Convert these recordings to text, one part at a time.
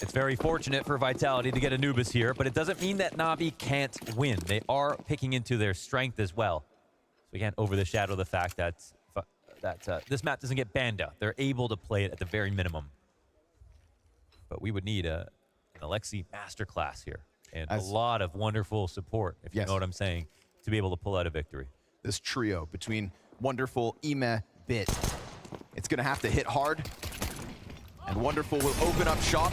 It's very fortunate for Vitality to get Anubis here, but it doesn't mean that NaVi can't win. They are picking into their strength as well. So we can't overshadow the fact that this map doesn't get banned out. They're able to play it at the very minimum. But we would need an Alexi masterclass here and a lot of wonderful support, if you know what I'm saying, to be able to pull out a victory. This trio between Wonderful, Ime, Bit. It's going to have to hit hard. And Wonderful will open up shop.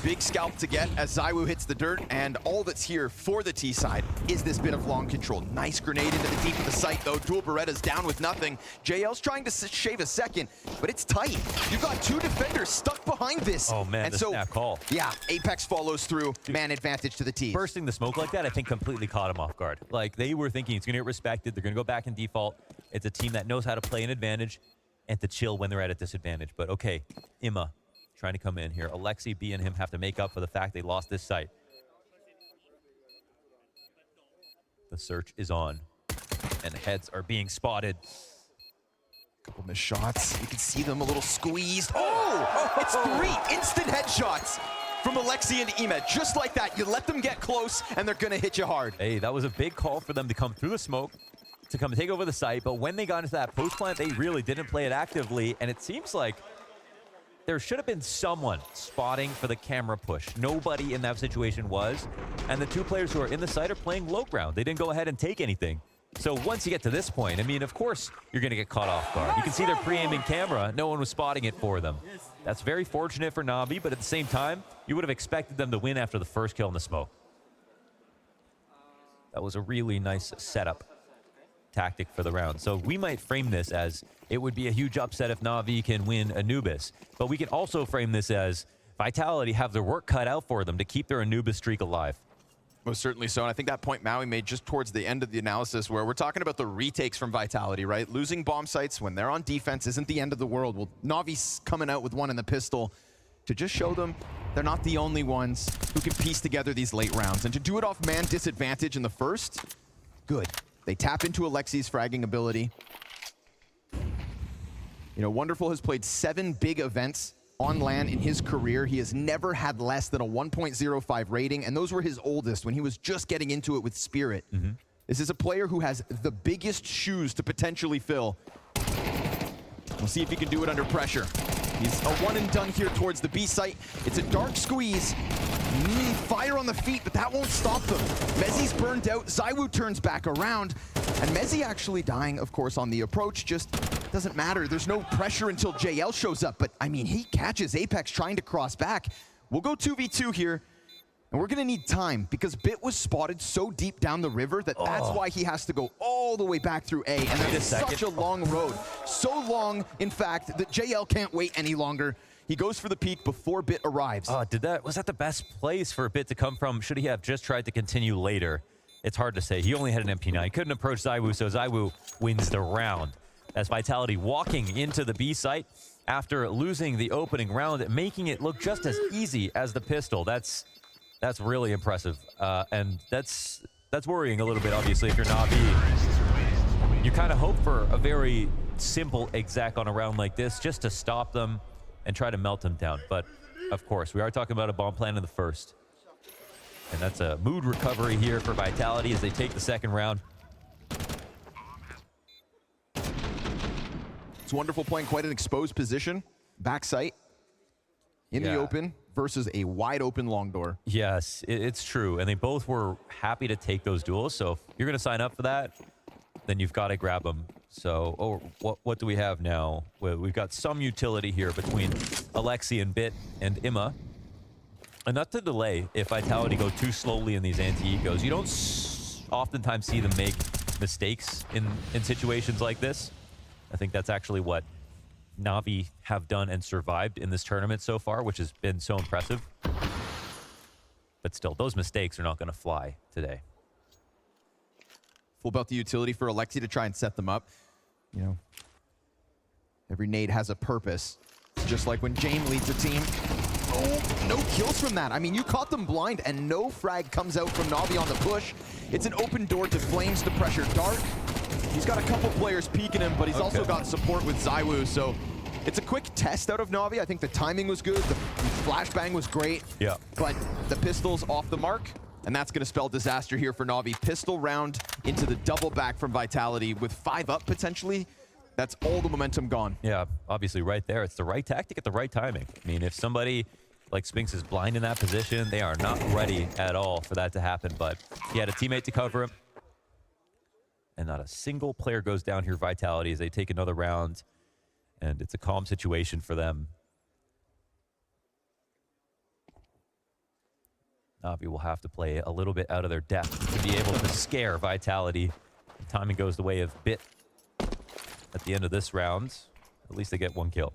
Big scalp to get as ZywOo hits the dirt, and all that's here for the T side is this bit of long control. Nice grenade into the deep of the site, though. Dual Beretta's down with nothing. JL's trying to shave a second, but it's tight. You've got two defenders stuck behind this. Oh, man, and the snap call. Yeah, Apex follows through. Man advantage to the T. Bursting the smoke like that, I think, completely caught him off guard. Like, they were thinking it's going to get respected. They're going to go back in default. It's a team that knows how to play an advantage and to chill when they're at a disadvantage. But, okay, Imma trying to come in here. Alexi, B, and him have to make up for the fact they lost this site. The search is on, and heads are being spotted. Couple missed shots. You can see them a little squeezed. Oh! It's 3 instant headshots from Alexi and Ime. Just like that, you let them get close, and they're gonna hit you hard. Hey, that was a big call for them to come through the smoke, to come and take over the site, but when they got into that post plant, they really didn't play it actively, and it seems like there should have been someone spotting for the camera push. Nobody in that situation was. And the two players who are in the site are playing low ground. They didn't go ahead and take anything. So once you get to this point, I mean, of course, you're going to get caught off guard. You can see they're pre-aiming camera. No one was spotting it for them. That's very fortunate for NaVi, but at the same time, you would have expected them to win after the first kill in the smoke. That was a really nice setup tactic for the round. So we might frame this as it would be a huge upset if NaVi can win Anubis. But we can also frame this as Vitality have their work cut out for them to keep their Anubis streak alive. Most certainly so, and I think that point Maui made just towards the end of the analysis where we're talking about the retakes from Vitality, right? Losing bomb sites when they're on defense isn't the end of the world. Well, NaVi's coming out with one in the pistol to just show them they're not the only ones who can piece together these late rounds. And to do it off man disadvantage in the first, good. They tap into Alexi's fragging ability. You know, Wonderful has played 7 big events on LAN in his career. He has never had less than a 1.05 rating, and those were his oldest when he was just getting into it with Spirit. This is a player who has the biggest shoes to potentially fill. We'll see if he can do it under pressure. He's a one and done here towards the B site. It's a dark squeeze. Fire on the feet, but that won't stop them. Mezzi's burned out. ZywOo turns back around. And Mezzi actually dying, of course, on the approach. Just doesn't matter. There's no pressure until JL shows up. But, I mean, he catches Apex trying to cross back. We'll go 2v2 here. And we're going to need time because Bit was spotted so deep down the river that that's why he has to go all the way back through A. And that's such a long road. So long, in fact, that JL can't wait any longer. He goes for the peak before Bit arrives. Was that the best place for Bit to come from? Should he have just tried to continue later? It's hard to say. He only had an MP9. Couldn't approach ZywOo, so ZywOo wins the round. As Vitality walking into the B site after losing the opening round, making it look just as easy as the pistol. That's really impressive. And that's worrying a little bit, obviously, if you're NaVi. You kind of hope for a very simple exec on a round like this just to stop them and try to melt them down. But, of course, we are talking about a bomb plant in the first. And that's a mood recovery here for Vitality as they take the second round. It's Wonderful playing quite an exposed position. Back sight in the open versus a wide open long door. Yes, it's true. And they both were happy to take those duels. So if you're going to sign up for that, then you've got to grab them. So, what do we have now? Well, we've got some utility here between Alexi and Bit and Imma. And not to delay if Vitality go too slowly in these anti-ecos. You don't oftentimes see them make mistakes in situations like this. I think that's actually what NaVi have done and survived in this tournament so far, which has been so impressive. But still, those mistakes are not going to fly today. Full about the utility for Alexi to try and set them up. You know, every nade has a purpose. It's just like when Jane leads a team. Oh, no kills from that. I mean, you caught them blind, and no frag comes out from NaVi on the push. It's an open door to Flames to pressure Dark. He's got a couple players peeking him, but he's also got support with ZywOo, so It's a quick test out of NaVi. I think the timing was good. The flashbang was great. Yeah. But the pistol's off the mark, and that's going to spell disaster here for NaVi. Pistol round into the double back from Vitality with 5 up potentially. That's all the momentum gone. Yeah, obviously right there. It's the right tactic at the right timing. I mean, if somebody like Spinks is blind in that position, they are not ready at all for that to happen. But he had a teammate to cover him. And not a single player goes down here, Vitality, as they take another round. And it's a calm situation for them. NaVi will have to play a little bit out of their depth to be able to scare Vitality. The timing goes the way of Bit at the end of this round. At least they get 1 kill.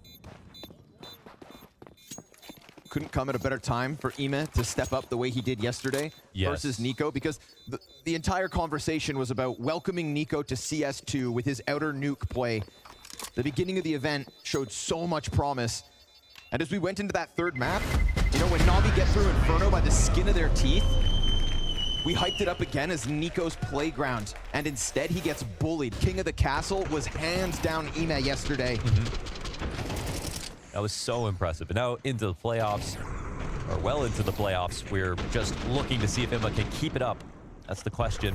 Couldn't come at a better time for Ime to step up the way he did yesterday versus Nico, because the entire conversation was about welcoming Nico to CS2 with his outer nuke play. The beginning of the event showed so much promise. And as we went into that third map, you know, when NaVi get through Inferno by the skin of their teeth, we hyped it up again as Nico's playground, and instead he gets bullied. King of the Castle was hands down Ime yesterday. That was so impressive. And now into the playoffs, or well into the playoffs, we're just looking to see if Imma can keep it up. That's the question.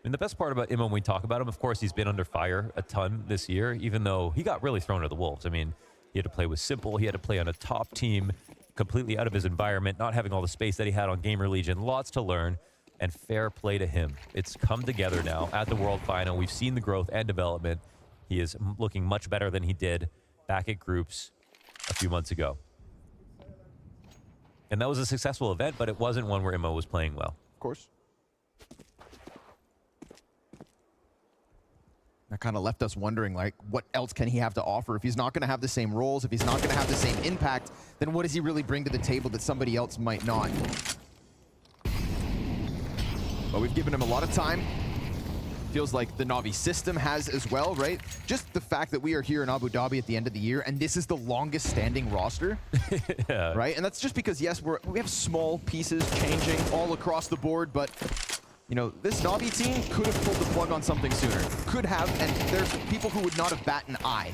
And the best part about Imma when we talk about him, of course, he's been under fire a ton this year, even though he got really thrown to the wolves. I mean, he had to play with Simple. He had to play on a top team, completely out of his environment, not having all the space that he had on Gamer Legion. Lots to learn, and fair play to him. It's come together now at the World Final. We've seen the growth and development. He is looking much better than he did back at Groups a few months ago. And that was a successful event, but it wasn't one where Imma was playing well. Of course. That kind of left us wondering, like, what else can he have to offer? If he's not going to have the same roles, if he's not going to have the same impact, then what does he really bring to the table that somebody else might not? But we've given him a lot of time. Feels like the NaVi system has as well, right? Just the fact that we are here in Abu Dhabi at the end of the year, and this is the longest standing roster, yeah. Right? And that's just because, yes, we have small pieces changing all across the board, but you know, this NaVi team could have pulled the plug on something sooner. Could have, and there's people who would not have bat an eye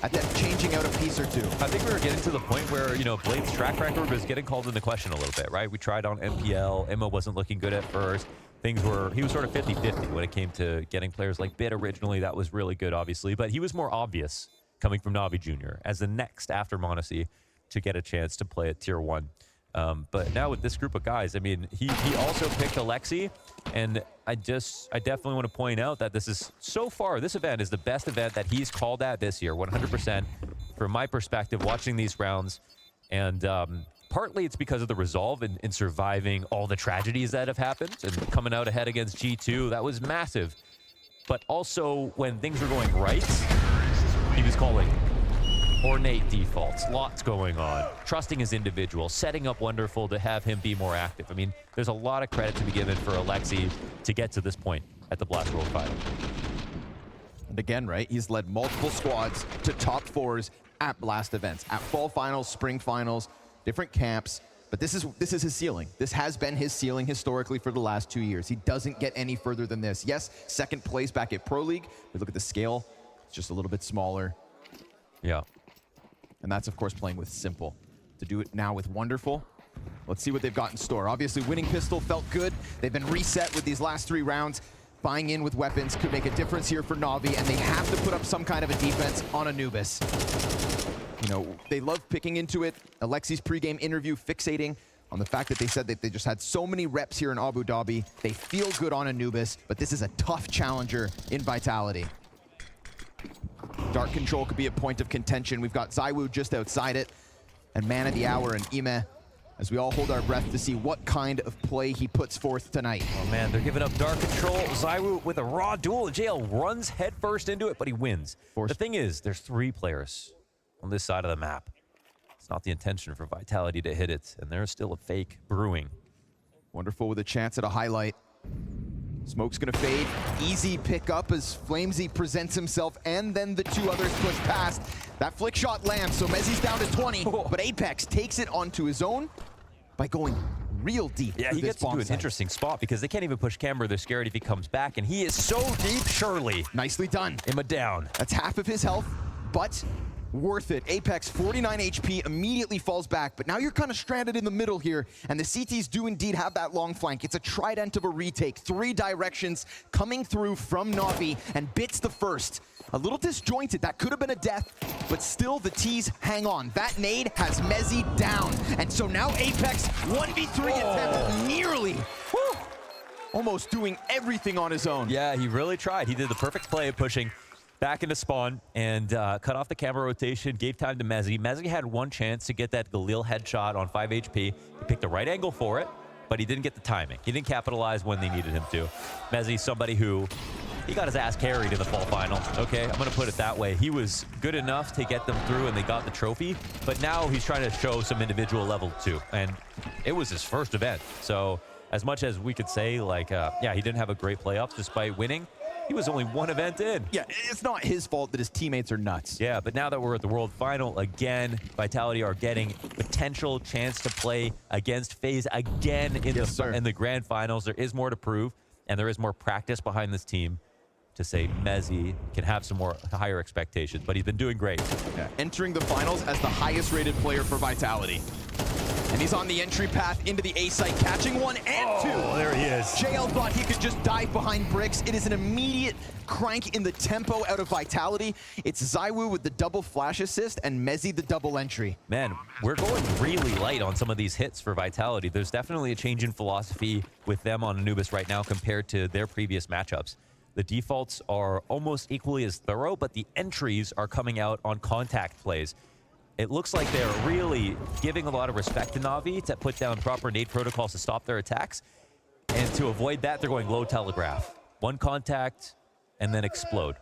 at that changing out a piece or two. I think we were getting to the point where, you know, Blade's track record was getting called into question a little bit, right? We tried on MPL. Imma wasn't looking good at first. He was sort of 50-50 when it came to getting players like Bit originally. That was really good, obviously, but he was more obvious coming from NaVi Jr. as the next after Monacy to get a chance to play at Tier 1. But now with this group of guys, I mean, he also picked Alexi, and I definitely want to point out that this is, so far, this event is the best event that he's called at this year, 100%, from my perspective, watching these rounds. And partly it's because of the resolve in surviving all the tragedies that have happened and coming out ahead against G2. That was massive. But also, when things were going right, he was calling ornate defaults, lots going on, trusting his individual, setting up Wonderful to have him be more active. I mean, there's a lot of credit to be given for Alexi to get to this point at the Blast World Final. And again, right, he's led multiple squads to top 4s at Blast events, at Fall Finals, Spring Finals, different camps. But this is his ceiling. This has been his ceiling historically for the last 2 years. He doesn't get any further than this. Yes, second place back at Pro League. We look at the scale, it's just a little bit smaller. Yeah. And that's, of course, playing with Simple. To do it now with Wonderful, let's see what they've got in store. Obviously, winning pistol felt good. They've been reset with these last 3 rounds. Buying in with weapons could make a difference here for NaVi, and they have to put up some kind of a defense on Anubis. You know, they love picking into it. Alexi's pregame interview fixating on the fact that they said that they just had so many reps here in Abu Dhabi. They feel good on Anubis, but this is a tough challenger in Vitality. Dark Control could be a point of contention. We've got ZywOo just outside it, and Man of the Hour and Ime, as we all hold our breath to see what kind of play he puts forth tonight. Oh man, they're giving up Dark Control. ZywOo with a raw duel. JL runs headfirst into it, but he wins. The thing is, there's 3 players on this side of the map. It's not the intention for Vitality to hit it, and there's still a fake brewing. Wonderful with a chance at a highlight. Smoke's gonna fade. Easy pickup as Flamesy presents himself, and then the 2 others push past. That flick shot lands, so Mezzi's down to 20, but Apex takes it onto his own by going real deep. Yeah, he gets into an interesting spot because they can't even push Camber. They're scared if he comes back, and he is so deep, surely. Nicely done. Imma down. That's half of his health. but worth it. Apex, 49 HP, immediately falls back, but now you're kind of stranded in the middle here, and the CTs do indeed have that long flank. It's a trident of a retake. 3 directions coming through from NaVi, and Bits the first. A little disjointed, that could have been a death, but still the T's hang on. That nade has Mezzi down, and so now Apex, 1v3 attempt, nearly. Woo! Almost doing everything on his own. Yeah, he really tried. He did the perfect play of pushing back into spawn and cut off the camera rotation, gave time to Mezzi. Mezzi had one chance to get that Galil headshot on 5 HP. He picked the right angle for it, but he didn't get the timing. He didn't capitalize when they needed him to. Mezzi, somebody who, he got his ass carried in the fall final. Okay, I'm gonna put it that way. He was good enough to get them through and they got the trophy, but now he's trying to show some individual level too. And it was his first event. So as much as we could say like, yeah, he didn't have a great playoffs despite winning, he was only one event in. Yeah, it's not his fault that his teammates are nuts. Yeah, but now that we're at the World Final again, Vitality are getting potential chance to play against FaZe again in the Grand Finals. There is more to prove, and there is more practice behind this team to say Mezzi can have some more higher expectations, but he's been doing great. Yeah. Entering the finals as the highest rated player for Vitality. And he's on the entry path into the A site, catching 1 and 2. Oh, there he is. JL thought he could just dive behind bricks. It is an immediate crank in the tempo out of Vitality. It's ZywOo with the double flash assist and Mezzi the double entry. Man, we're going really light on some of these hits for Vitality. There's definitely a change in philosophy with them on Anubis right now compared to their previous matchups. The defaults are almost equally as thorough, but the entries are coming out on contact plays. It looks like they're really giving a lot of respect to NaVi to put down proper nade protocols to stop their attacks. And to avoid that, they're going low telegraph. 1 contact, and then explode.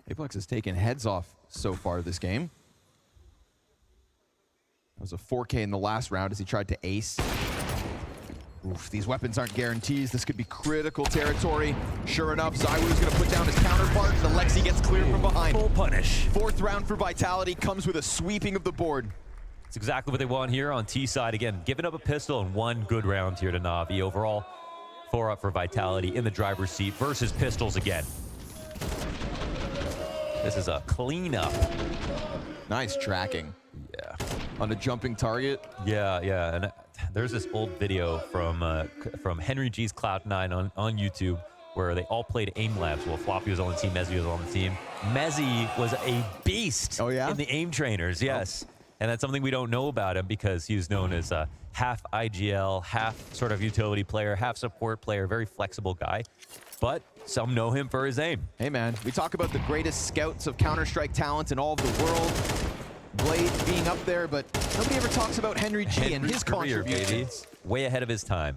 Apex has taken heads off so far this game. That was a 4K in the last round as he tried to ace. Oof, these weapons aren't guarantees. This could be critical territory. Sure enough, ZywOo's gonna put down his counterpart, and the Lexi gets cleared from behind. Full punish. 4th round for Vitality comes with a sweeping of the board. It's exactly what they want here on T side. Again, giving up a pistol and 1 good round here to NaVi. Overall, 4 up for Vitality in the driver's seat versus pistols again. This is a cleanup. Nice tracking. Yeah. On a jumping target. Yeah, yeah. And there's this old video from Henry G's Cloud9 on YouTube where they all played aim labs. Well, Floppy was on the team, Mezzi was on the team. Mezzi was a beast in the aim trainers, yes. And that's something we don't know about him because he was known as a half IGL, half sort of utility player, half support player, very flexible guy. But some know him for his aim. Hey, man, we talk about the greatest scouts of Counter-Strike talent in all of the world. Blade being up there, but nobody ever talks about Henry G and his contributions. Baby. Way ahead of his time.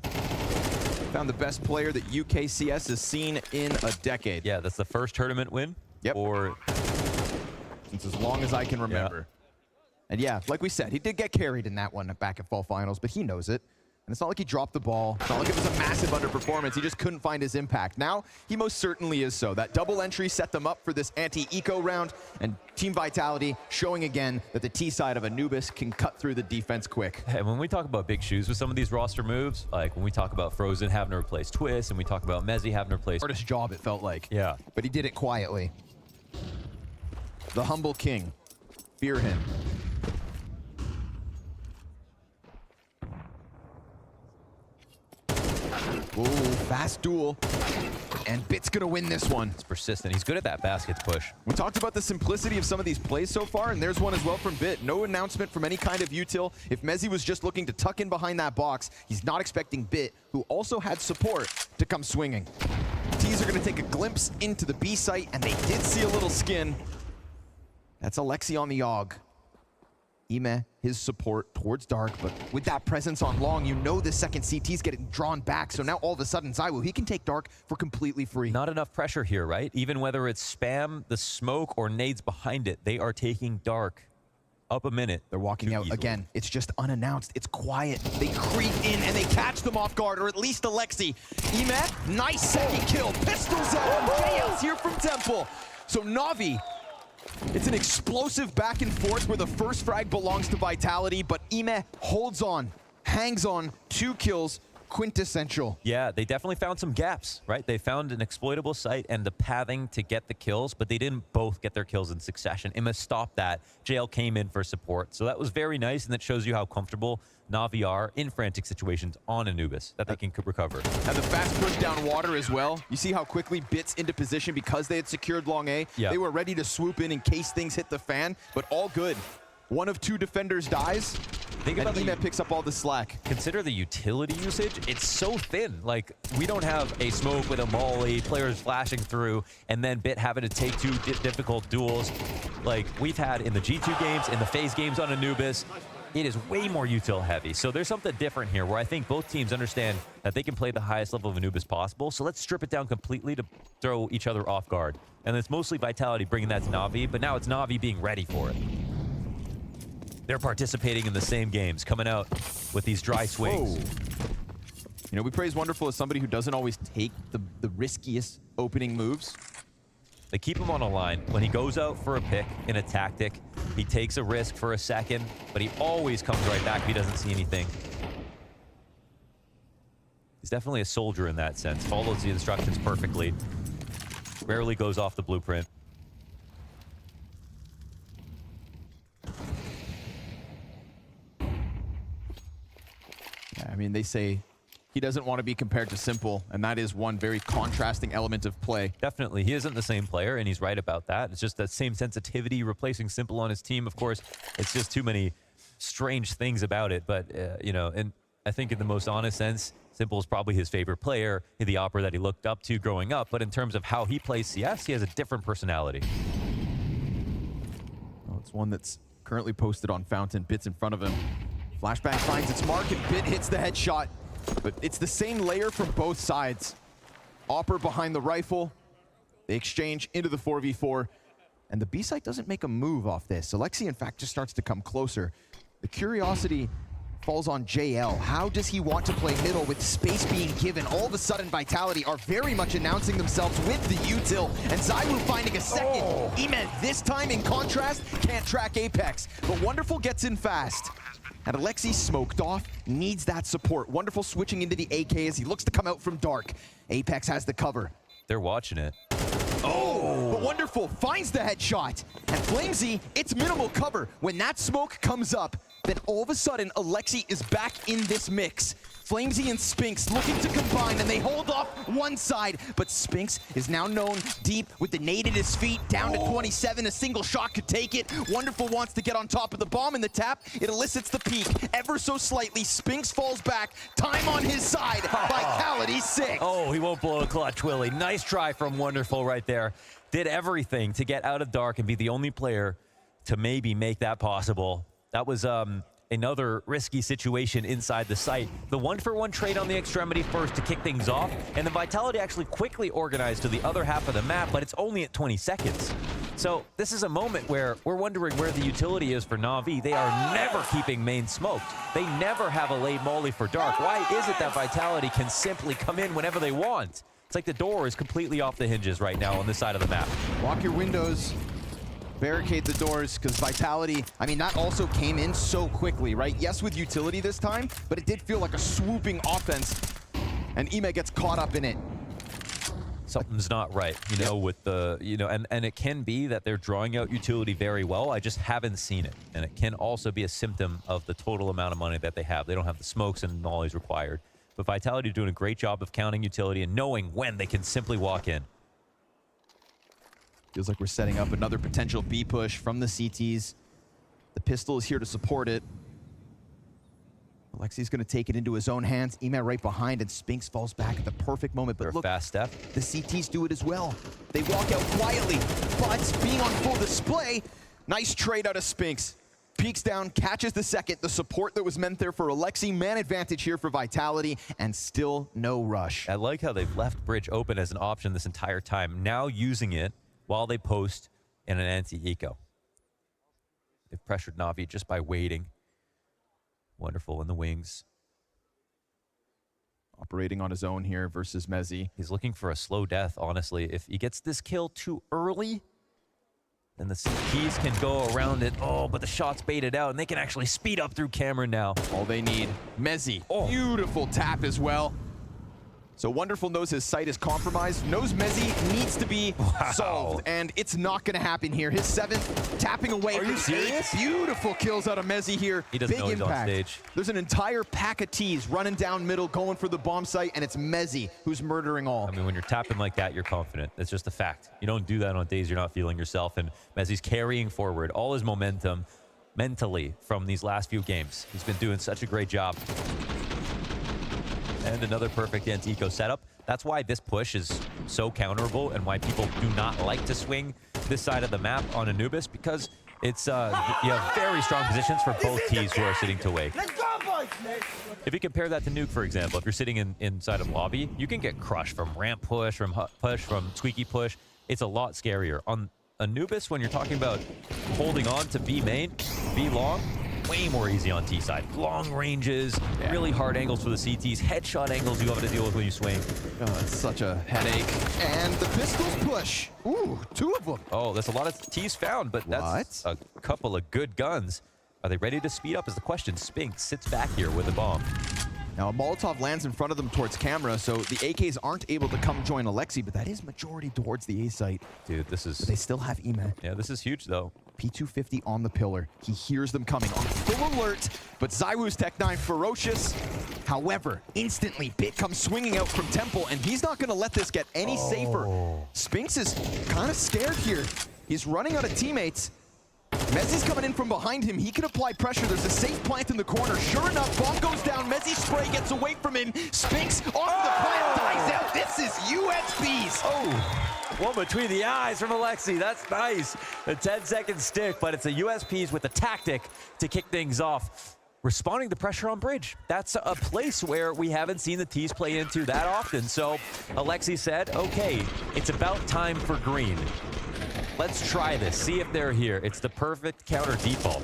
Found the best player that UKCS has seen in a decade. Yeah, that's the first tournament win. Yep. Or since as long as I can remember. Yeah. And yeah, like we said, he did get carried in that one back at Fall Finals, but he knows it. And it's not like he dropped the ball. It's not like it was a massive underperformance. He just couldn't find his impact. Now, he most certainly is so. That double entry set them up for this anti-eco round, and Team Vitality showing again that the T side of Anubis can cut through the defense quick. Hey, when we talk about big shoes with some of these roster moves, like when we talk about Frozen having to replace Twist, and we talk about Mezzi having to replace... Hardest job, it felt like. Yeah. But he did it quietly. The humble king. Fear him. Ooh, fast duel. And Bit's gonna win this one. It's persistent. He's good at that baskets push. We talked about the simplicity of some of these plays so far, and there's one as well from Bit. No announcement from any kind of util. If Mezzi was just looking to tuck in behind that box, he's not expecting Bit, who also had support, to come swinging. T's are gonna take a glimpse into the B site, and they did see a little skin. That's Alexi on the AUG. Ime, his support towards Dark, but with that presence on long, you know the second CT's getting drawn back, so now all of a sudden, ZywOo, he can take Dark for completely free. Not enough pressure here, right? Even whether it's spam, the smoke, or nades behind it, they are taking Dark up a minute. They're walking out again. It's just unannounced. It's quiet. They creep in, and they catch them off guard, or at least Alexi. Ime, nice second kill. Pistols out. JL's here from Temple. So NaVi, it's an explosive back and forth where the first frag belongs to Vitality, but Ime holds on, hangs on, 2 kills, quintessential. Yeah, they definitely found some gaps, right? They found an exploitable site and the pathing to get the kills, but they didn't both get their kills in succession. Imma stopped that. JL came in for support. So that was very nice, and that shows you how comfortable NaVi are in frantic situations on Anubis, that they can recover. And the fast push down water as well. You see how quickly Bits into position because they had secured long A. Yeah. They were ready to swoop in case things hit the fan, but all good. One of two defenders dies, Think about and Emet picks up all the slack. Consider the utility usage. It's so thin. Like, we don't have a smoke with a molly, players flashing through, and then Bit having to take two difficult duels like we've had in the G2 games, in the FaZe games on Anubis. It is way more util heavy. So there's something different here where I think both teams understand that they can play the highest level of Anubis possible. So let's strip it down completely to throw each other off guard. And it's mostly Vitality bringing that to NaVi, but now it's NaVi being ready for it. They're participating in the same games, coming out with these dry swings. Whoa. You know, we praise Wonderful as somebody who doesn't always take the riskiest opening moves. They keep him on a line. When he goes out for a pick in a tactic, he takes a risk for a second, but he always comes right back if he doesn't see anything. He's definitely a soldier in that sense. Follows the instructions perfectly. Rarely goes off the blueprint. I mean, they say he doesn't want to be compared to Simple, and that is one very contrasting element of play. Definitely. He isn't the same player, and he's right about that. It's just that same sensitivity, replacing Simple on his team. Of course, it's just too many strange things about it. But, you know, and I think in the most honest sense, Simple is probably his favorite player, the opera that he looked up to growing up. But in terms of how he plays CS, he has a different personality. Well, it's one that's currently posted on Fountain. Bits in front of him. Flashbang finds its mark, and Bit hits the headshot. But it's the same layer from both sides. Opper behind the rifle. They exchange into the 4v4. And the B site doesn't make a move off this. Alexi, in fact, just starts to come closer. The curiosity falls on JL. How does he want to play middle with space being given? All of a sudden, Vitality are very much announcing themselves with the util, and ZywOo finding a second. Emet, this time, in contrast, can't track Apex, but Wonderful gets in fast. And Alexi smoked off, needs that support. Wonderful switching into the AK as he looks to come out from dark. Apex has the cover. They're watching it. Oh, but Wonderful finds the headshot. And Flamesy, it's minimal cover. When that smoke comes up, then all of a sudden, Alexi is back in this mix. Flamesy and Spinks looking to combine, and they hold off one side, but Spinks is now known deep with the nade at his feet, down to 27. A single shot could take it. Wonderful wants to get on top of the bomb, and the tap, it elicits the peak ever so slightly. Spinks falls back, time on his side. Vitality 6. Oh, he won't blow a clutch, Willie. Nice try from Wonderful right there. Did everything to get out of dark and be the only player to maybe make that possible. That was another risky situation inside the site. The 1-for-1 trade on the extremity first to kick things off, and the Vitality actually quickly organized to the other half of the map, but it's only at 20 seconds. So this is a moment where we're wondering where the utility is for NaVi. They are never keeping main smoked. They never have a late molly for dark. Why is it that Vitality can simply come in whenever they want? It's like the door is completely off the hinges right now on this side of the map. Lock your windows. Barricade the doors, because Vitality, I mean, that also came in so quickly, right? Yes, with utility this time, but it did feel like a swooping offense, and Emet gets caught up in it. Something's not right, you know, with the, you know, and it can be that they're drawing out utility very well. I just haven't seen it. And it can also be a symptom of the total amount of money that they have. They don't have the smokes and mollies required. But Vitality doing a great job of counting utility and knowing when they can simply walk in. Feels like we're setting up another potential B push from the CTs. The pistol is here to support it. Alexi's going to take it into his own hands. Emet right behind, and Spinks falls back at the perfect moment. But look, fast step. The CTs do it as well. They walk out quietly, but being on full display, nice trade out of Spinks. Peeks down, catches the second. The support that was meant there for Alexi. Man advantage here for Vitality, and still no rush. I like how they've left bridge open as an option this entire time. Now using it while they post in an anti-eco. They've pressured NaVi just by waiting. Wonderful in the wings. Operating on his own here versus Mezzi. He's looking for a slow death, honestly. If he gets this kill too early, And the keys can go around it. Oh, but the shot's baited out, and they can actually speed up through Cameron now. All they need. Mezzi, beautiful tap as well. So Wonderful knows his sight is compromised, knows Mezzi needs to be solved, and it's not going to happen here. His 7th, tapping away. Are you serious? Beautiful kills out of Mezzi here. He doesn't Big know he's impact. on stage. There's an entire pack of T's running down middle, going for the bomb site, and it's Mezzi who's murdering all. I mean, when you're tapping like that, you're confident. It's just a fact. You don't do that on days you're not feeling yourself, and Mezzi's carrying forward all his momentum mentally from these last few games. He's been doing such a great job. And another perfect anti-eco setup. That's why this push is so counterable and why people do not like to swing this side of the map on Anubis, because it's you have very strong positions for both teams who are sitting to wake. Let's go, boys! If you compare that to Nuke, for example, if you're sitting inside of lobby, you can get crushed from ramp push, from hut push, from squeaky push. It's a lot scarier. On Anubis, when you're talking about holding on to B main, B long, way more easy on T side. Long ranges, really hard angles for the CTs, headshot angles you have to deal with when you swing. Oh, it's such a headache. And the pistols push. Ooh, 2 of them. Oh, there's a lot of T's found, but that's a couple of good guns. Are they ready to speed up is the question. Spinks sits back here with a bomb. Now, a Molotov lands in front of them towards camera, so the AKs aren't able to come join Alexi, but that is majority towards the A site. Dude, this is... But they still have EMAT. Yeah, this is huge, though. P250 on the pillar. He hears them coming on full alert, but ZywOo's Tech 9 ferocious. However, instantly, Bit comes swinging out from Temple, and he's not going to let this get any safer. Spinks is kind of scared here. He's running out of teammates. Mezzi's coming in from behind him. He can apply pressure. There's a safe plant in the corner. Sure enough, bomb goes down. Mezzi's spray gets away from him. Spinks onto the plant, dies out. This is USPs. Oh, one between the eyes from Alexi. That's nice. A 10-second stick, but it's a USPs with a tactic to kick things off. Responding to pressure on bridge. That's a place where we haven't seen the T's play into that often. So Alexi said, okay, it's about time for green. Let's try this, see if they're here. It's the perfect counter default.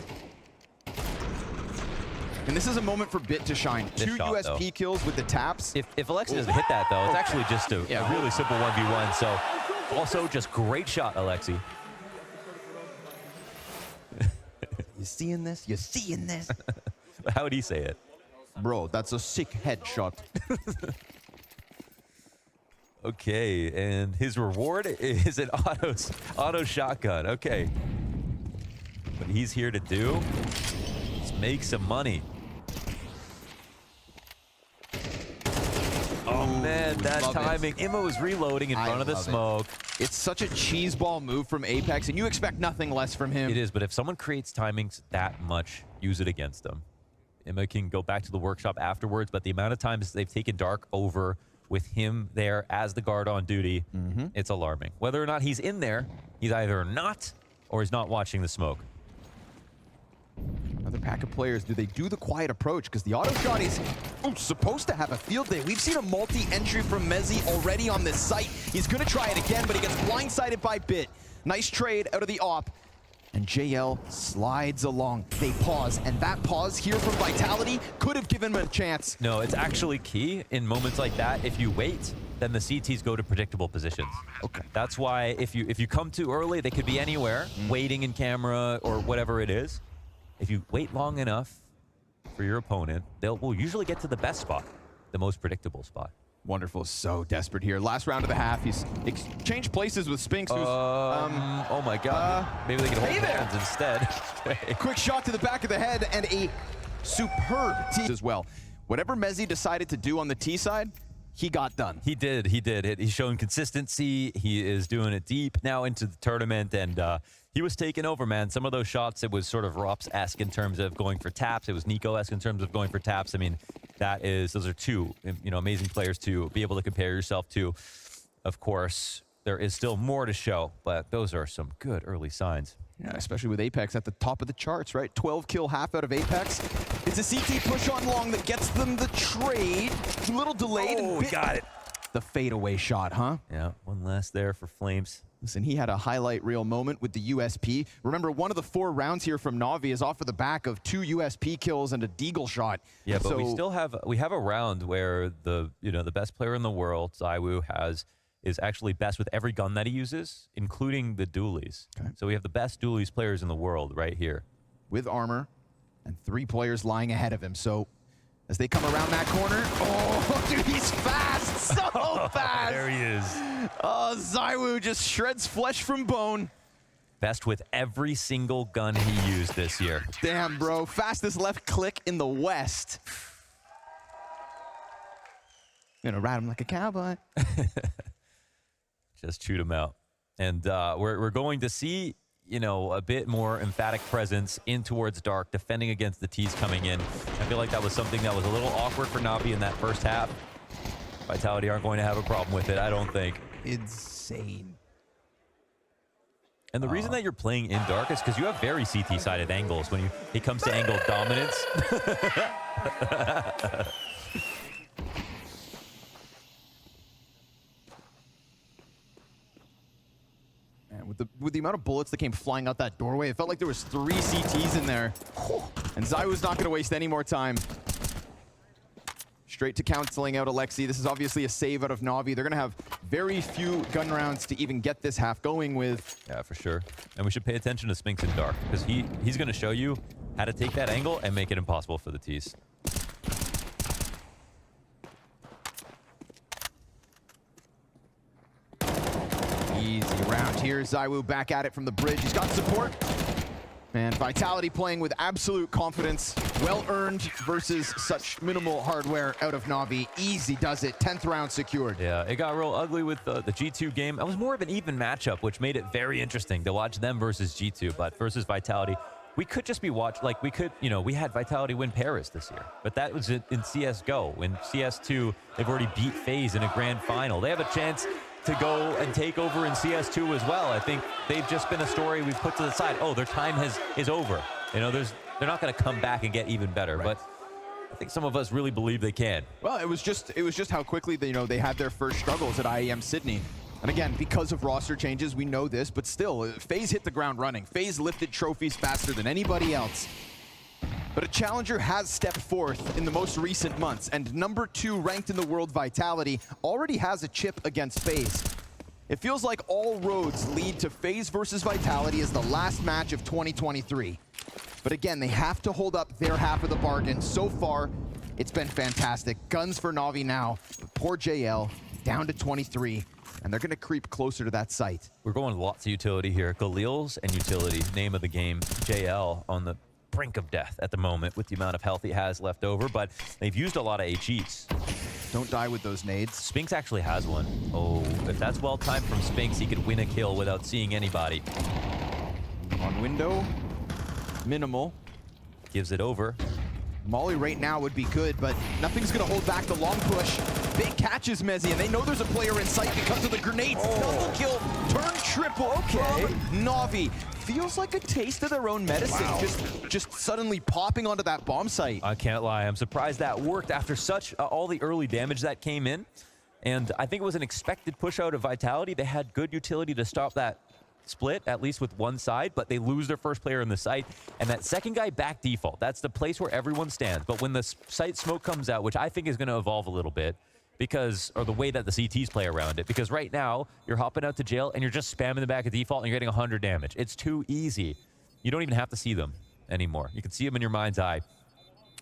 And this is a moment for Bit to shine. This 2 shot, USP though. kills with the taps. If Alexi doesn't hit that, though, it's actually just a really simple 1v1. So also just great shot, Alexi. You seeing this? You seeing this? How would he say it? Bro, that's a sick headshot. Okay, and his reward is an auto shotgun. Okay. What he's here to do is make some money. Oh man, that timing. Immo was reloading in front of the smoke. It's such a cheeseball move from Apex, and you expect nothing less from him. It is, but if someone creates timings that much, use it against them. Immo can go back to the workshop afterwards, but the amount of times they've taken Dark over with him there as the guard on duty, it's alarming. Whether or not he's in there, he's either not or he's not watching the smoke. Another pack of players. Do they do the quiet approach? Because the auto shot is supposed to have a field day. We've seen a multi-entry from Mezzi already on this site. He's going to try it again, but he gets blindsided by Bit. Nice trade out of the op. And JL slides along. They pause, and that pause here from Vitality could have given him a chance. No, it's actually key in moments like that. If you wait, then the CTs go to predictable positions. Okay. That's why if you come too early, they could be anywhere, waiting in camera or whatever it is. If you wait long enough for your opponent, we'll usually get to the best spot, the most predictable spot. Wonderful, so desperate here. Last round of the half, he's exchanged places with Spinks, who's... oh my god. Maybe they can hold hands instead. Quick shot to the back of the head and a superb T as well. Whatever Mezzi decided to do on the T side, he got done. He did. He's shown consistency. He is doing it deep now into the tournament, and he was taking over, man. Some of those shots, it was sort of Rops-esque in terms of going for taps. It was Nico-esque in terms of going for taps. I mean, those are two, amazing players to be able to compare yourself to. Of course, there is still more to show, but those are some good early signs. Yeah, especially with Apex at the top of the charts, right? 12 kill half out of Apex. It's a CT push on long that gets them the trade. A little delayed. Oh, we got it. The fadeaway shot, huh? Yeah, one last there for Flames. Listen, he had a highlight reel moment with the USP. Remember, one of the 4 rounds here from NaVi is off of the back of 2 USP kills and a deagle shot. Yeah, but we have a round where the best player in the world, ZywOo, has is actually best with every gun that he uses, including the dualies. Okay. So we have the best dualies players in the world right here. With armor and 3 players lying ahead of him. So as they come around that corner, oh, dude, he's fast, so fast. There he is. Oh, ZywOo just shreds flesh from bone. Best with every single gun he used this year. Damn, bro. Fastest left click in the West. Gonna ride him like a cowboy. Just chewed him out. And we're going to see, you know, a bit more emphatic presence in towards Dark, defending against the T's coming in. I feel like that was something that was a little awkward for NaVi in that first half. Vitality aren't going to have a problem with it, I don't think. Insane. And the reason that you're playing in Dark is because you have very CT-sided angles when it comes to angle dominance. With the amount of bullets that came flying out that doorway, it felt like there was 3 CTs in there. And ZywOo's not going to waste any more time. Straight to canceling out Alexi. This is obviously a save out of NaVi. They're going to have very few gun rounds to even get this half going with. Yeah, for sure. And we should pay attention to Spinks in Dark, because he's going to show you how to take that angle and make it impossible for the T's. Easy round here. ZywOo back at it from the bridge. He's got support. Man, Vitality playing with absolute confidence. Well earned versus such minimal hardware out of NaVi. Easy does it. 10th round secured. Yeah, it got real ugly with the G2 game. That was more of an even matchup, which made it very interesting to watch them versus G2. But versus Vitality, we could just be watching, like we could, you know, we had Vitality win Paris this year. But that was in CSGO. In CS2, they've already beat FaZe in a grand final. They have a chance to go and take over in CS2 as well. I think they've just been a story we've put to the side. Oh, their time is over. You know, they're not going to come back and get even better. Right. But I think some of us really believe they can. Well, it was just how quickly they had their first struggles at IEM Sydney. And again, because of roster changes, we know this, but still, FaZe hit the ground running. FaZe lifted trophies faster than anybody else. But a challenger has stepped forth in the most recent months, and number 2 ranked in the world Vitality already has a chip against FaZe. It feels like all roads lead to FaZe versus Vitality as the last match of 2023. But again, they have to hold up their half of the bargain. So far, it's been fantastic. Guns for NaVi now, but poor JL down to 23, and they're gonna creep closer to that site. We're going lots of utility here. Galil's and utility, name of the game. JL on the brink of death at the moment with the amount of health he has left over, but they've used a lot of HEs. Don't die with those nades. Spinks actually has one. Oh, if that's well timed from Spinks, he could win a kill without seeing anybody. On window, minimal. Gives it over. Molly right now would be good, but nothing's gonna hold back the long push. Big catches Mezzi, and they know there's a player in sight because of the grenades. Double kill, turn triple, okay. NaVi feels like a taste of their own medicine, wow. just suddenly popping onto that bomb site. I can't lie, I'm surprised that worked after such all the early damage that came in. And I think it was an expected push out of Vitality. They had good utility to stop that split, at least with one side, but they lose their first player in the site. And that second guy back default, that's the place where everyone stands. But when the site smoke comes out, which I think is going to evolve a little bit, because, or the way that the CTs play around it, because right now you're hopping out to jail and you're just spamming the back of default and you're getting 100 damage. It's too easy. You don't even have to see them anymore. You can see them in your mind's eye.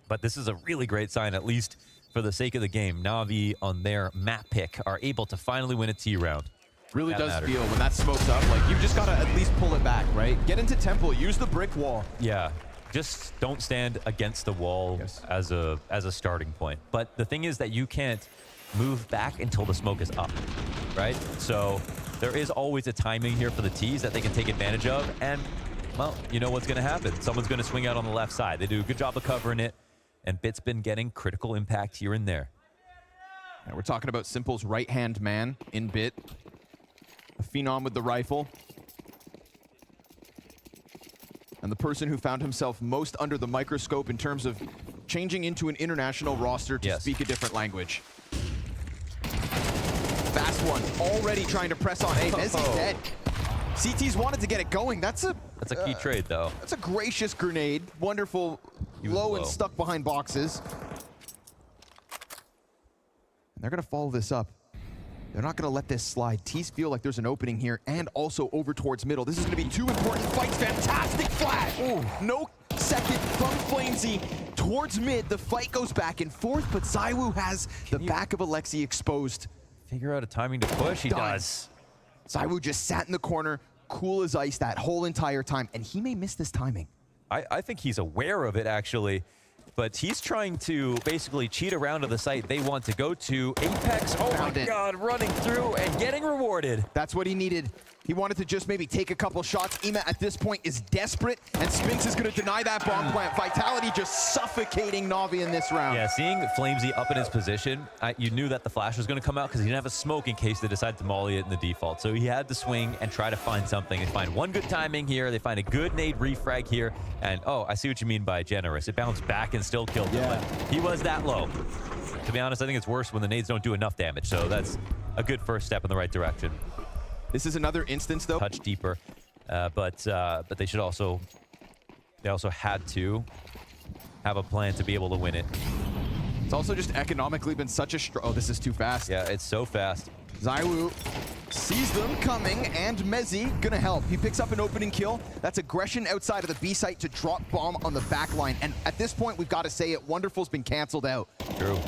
But this is a really great sign, at least for the sake of the game. NaVi on their map pick are able to finally win a T round. Really does feel when that smokes up, like you've just got to at least pull it back, right? Get into temple, use the brick wall. Yeah, just don't stand against the wall as a starting point. But the thing is that you can't move back until the smoke is up, right? So there is always a timing here for the T's that they can take advantage of. And, well, you know what's going to happen. Someone's going to swing out on the left side. They do a good job of covering it. And Bit's been getting critical impact here and there. And we're talking about Simple's right-hand man in Bit. A phenom with the rifle. And the person who found himself most under the microscope in terms of changing into an international roster to speak a different language. Fast one, already trying to press on. Hey, Mezzi's dead. CT's wanted to get it going. That's a key trade, though. That's a gracious grenade. Wonderful, low and stuck behind boxes. And they're going to follow this up. They're not going to let this slide. Tees feel like there's an opening here, and also over towards middle. This is going to be two important fights. Fantastic flash. Ooh. No second from Flamesy towards mid. The fight goes back and forth, but ZywOo has the back of Alexi exposed. Figure out a timing to push. He does. ZywOo just sat in the corner, cool as ice that whole entire time, and he may miss this timing. I think he's aware of it, actually. But he's trying to basically cheat around to the site they want to go to. Apex, oh my God, running through and getting rewarded. That's what he needed. He wanted to just maybe take a couple shots. Ema at this point is desperate, and Spinks is going to deny that bomb plant. Vitality just suffocating Na'Vi in this round. Yeah, seeing Flamesy up in his position, you knew that the flash was going to come out because he didn't have a smoke in case they decided to molly it in the default. So he had to swing and try to find something and find one good timing here. They find a good nade refrag here, and oh, I see what you mean by generous. It bounced back and still killed him, but he was that low. To be honest, I think it's worse when the nades don't do enough damage, so that's a good first step in the right direction. This is another instance, though. Touch deeper, but they should also, had to have a plan to be able to win it. It's also just economically been such a oh, this is too fast. Yeah, it's so fast. ZywOo sees them coming, and Mezzi gonna help. He picks up an opening kill. That's aggression outside of the B site to drop bomb on the back line. And at this point, we've got to say it, Wonderful's been canceled out. True.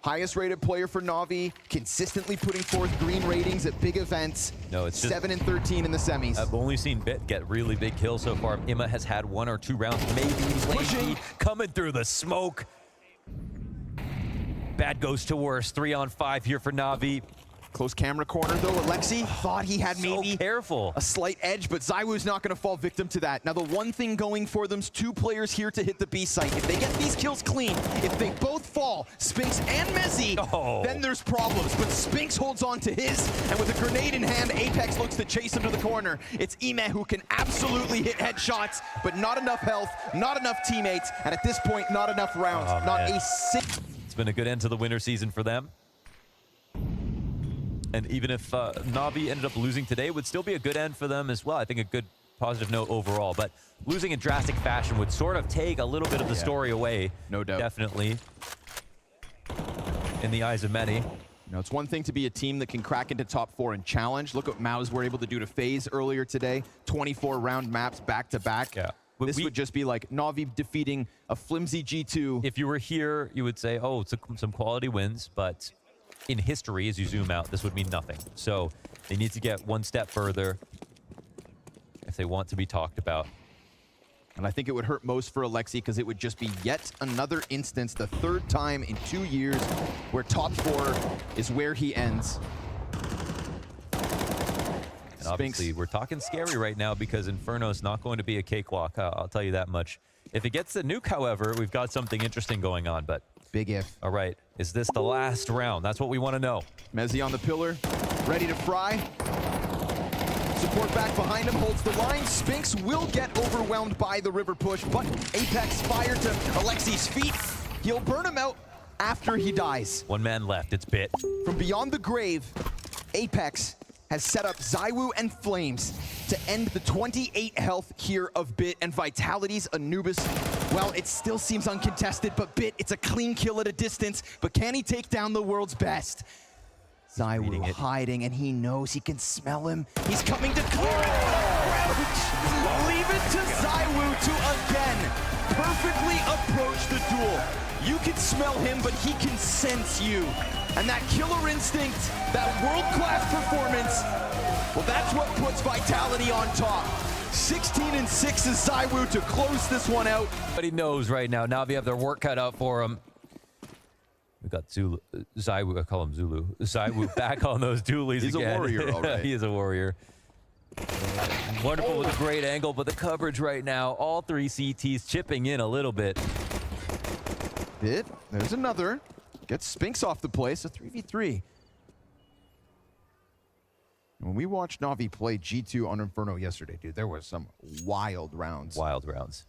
Highest rated player for Na'Vi, consistently putting forth green ratings at big events. No, it's 7 and 13 in the semis. I've only seen Bit get really big kills so far. Emma has had 1 or 2 rounds, maybe. Flamesy coming through the smoke. Bad goes to worse. 3 on 5 here for Na'Vi. Close camera corner, though. Alexi thought he had maybe careful. A slight edge, but ZywOo's not going to fall victim to that. Now, the one thing going for them's 2 players here to hit the B site. If they get these kills clean, if they both fall, Spinks and Mezzi, then there's problems. But Spinks holds on to his, and with a grenade in hand, Apex looks to chase him to the corner. It's Ime who can absolutely hit headshots, but not enough health, not enough teammates, and at this point, not enough rounds. It's been a good end to the winter season for them. And even if Na'Vi ended up losing today, it would still be a good end for them as well. I think a good positive note overall. But losing in drastic fashion would sort of take a little bit of the story away. No doubt. Definitely. In the eyes of many. You know, it's one thing to be a team that can crack into top 4 and challenge. Look what Maus were able to do to FaZe earlier today. 24 round maps back to back. Yeah. This would just be like Na'Vi defeating a flimsy G2. If you were here, you would say, oh, it's some quality wins, but in history, as you zoom out, this would mean nothing. So they need to get one step further if they want to be talked about. And I think it would hurt most for Alexi because it would just be yet another instance, the 3rd time in 2 years, where top 4 is where he ends. And obviously, we're talking scary right now because Inferno's not going to be a cakewalk. I'll tell you that much. If it gets the nuke, however, we've got something interesting going on, but big if. All right, is this the last round? That's what we want to know. Mezzi on the pillar, ready to fry. Support back behind him, holds the line. Spinks will get overwhelmed by the river push, but Apex fired to Alexi's feet. He'll burn him out after he dies. 1 man left, it's Bit. From beyond the grave, Apex has set up ZywOo and Flames to end the 28 health here of Bit, and Vitality's Anubis, well, it still seems uncontested, but Bit, it's a clean kill at a distance, but can he take down the world's best? ZywOo hiding, and he knows he can smell him. He's coming to clear it. Leave it to ZywOo to again perfectly approach the duel. You can smell him, but he can sense you. And that killer instinct, that world-class performance, well, that's what puts Vitality on top. 16 and 6 is ZywOo to close this one out. But he knows right now. Na'Vi have their work cut out for him. We got Zulu, ZywOo, I call him Zulu. ZywOo back on those dualies again. He's a warrior, all right. He is a warrior. Wonderful with a great angle, but the coverage right now, all 3 CTs chipping in a little bit. Bit, there's another. Gets Spinks off the place, a 3v3. When we watched Na'Vi play G2 on Inferno yesterday, dude, there was some wild rounds. Wild rounds.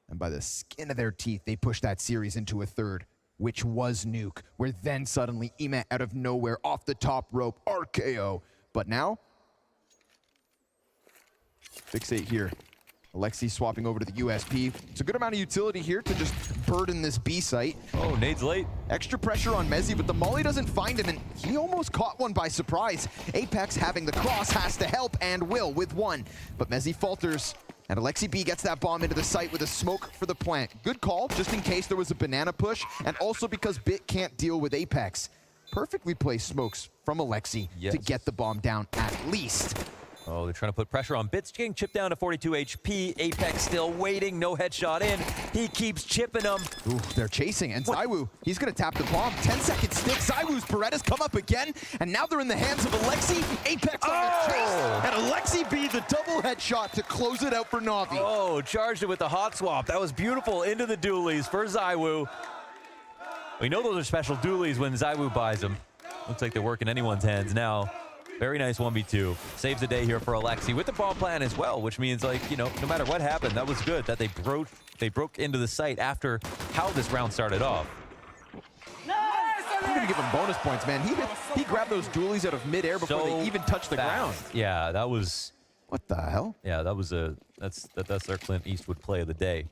And by the skin of their teeth, they pushed that series into a 3rd, which was Nuke, where then suddenly Ime out of nowhere, off the top rope, RKO. But now, fixate here. Alexi swapping over to the USP. It's a good amount of utility here to just burden this B site. Oh, nade's late. Extra pressure on Mezzi, but the molly doesn't find him, and he almost caught one by surprise. Apex having the cross has to help, and will with one. But Mezzi falters, and Alexi B gets that bomb into the site with a smoke for the plant. Good call, just in case there was a banana push, and also because Bit can't deal with Apex. Perfectly placed smokes from Alexi to get the bomb down at least. Oh, they're trying to put pressure on Bits, getting chipped down to 42 HP. Apex still waiting, no headshot in. He keeps chipping them. Ooh, they're chasing, and ZywOo, he's gonna tap the bomb. 10-second stick, ZywOo's Beretta's come up again, and now they're in the hands of Alexi. Apex on the chase, and Alexi B the double headshot to close it out for NaVi. Oh, charged it with the hot swap. That was beautiful into the dualies for ZywOo. We know those are special dualies when ZywOo buys them. Looks like they're working anyone's hands now. Very nice 1v2. Saves the day here for Alexi with the bomb plan as well, which means, like, you know, no matter what happened, that was good that they broke into the site after how this round started off. I'm gonna give him bonus points, man. He grabbed those dualies out of midair before they even touched the ground. Yeah, that was. What the hell? Yeah, that was that's our Clint Eastwood play of the day.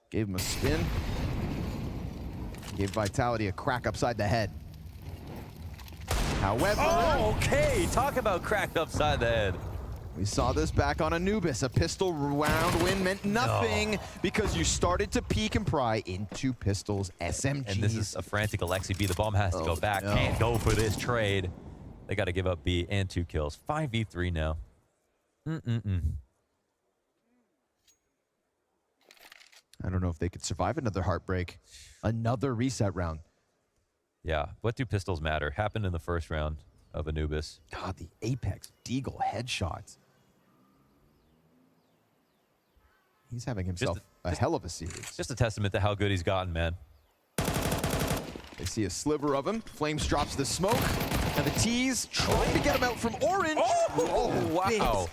Gave him a spin. Gave Vitality a crack upside the head. However, okay, talk about cracked upside the head. We saw this back on Anubis. A pistol round win meant nothing because you started to peek and pry into Pistol's SMGs. And this is a frantic Alexi B. The bomb has to go back. No. Can't go for this trade. They got to give up B and 2 kills. 5v3 now. I don't know if they could survive another heartbreak. Another reset round. Yeah, what do pistols matter? Happened in the first round of Anubis. God, the Apex Deagle headshots. He's having himself a hell of a series. Just a testament to how good he's gotten, man. They see a sliver of him. Flames drops the smoke. And the T's trying to get him out from Orange. Oh, wow.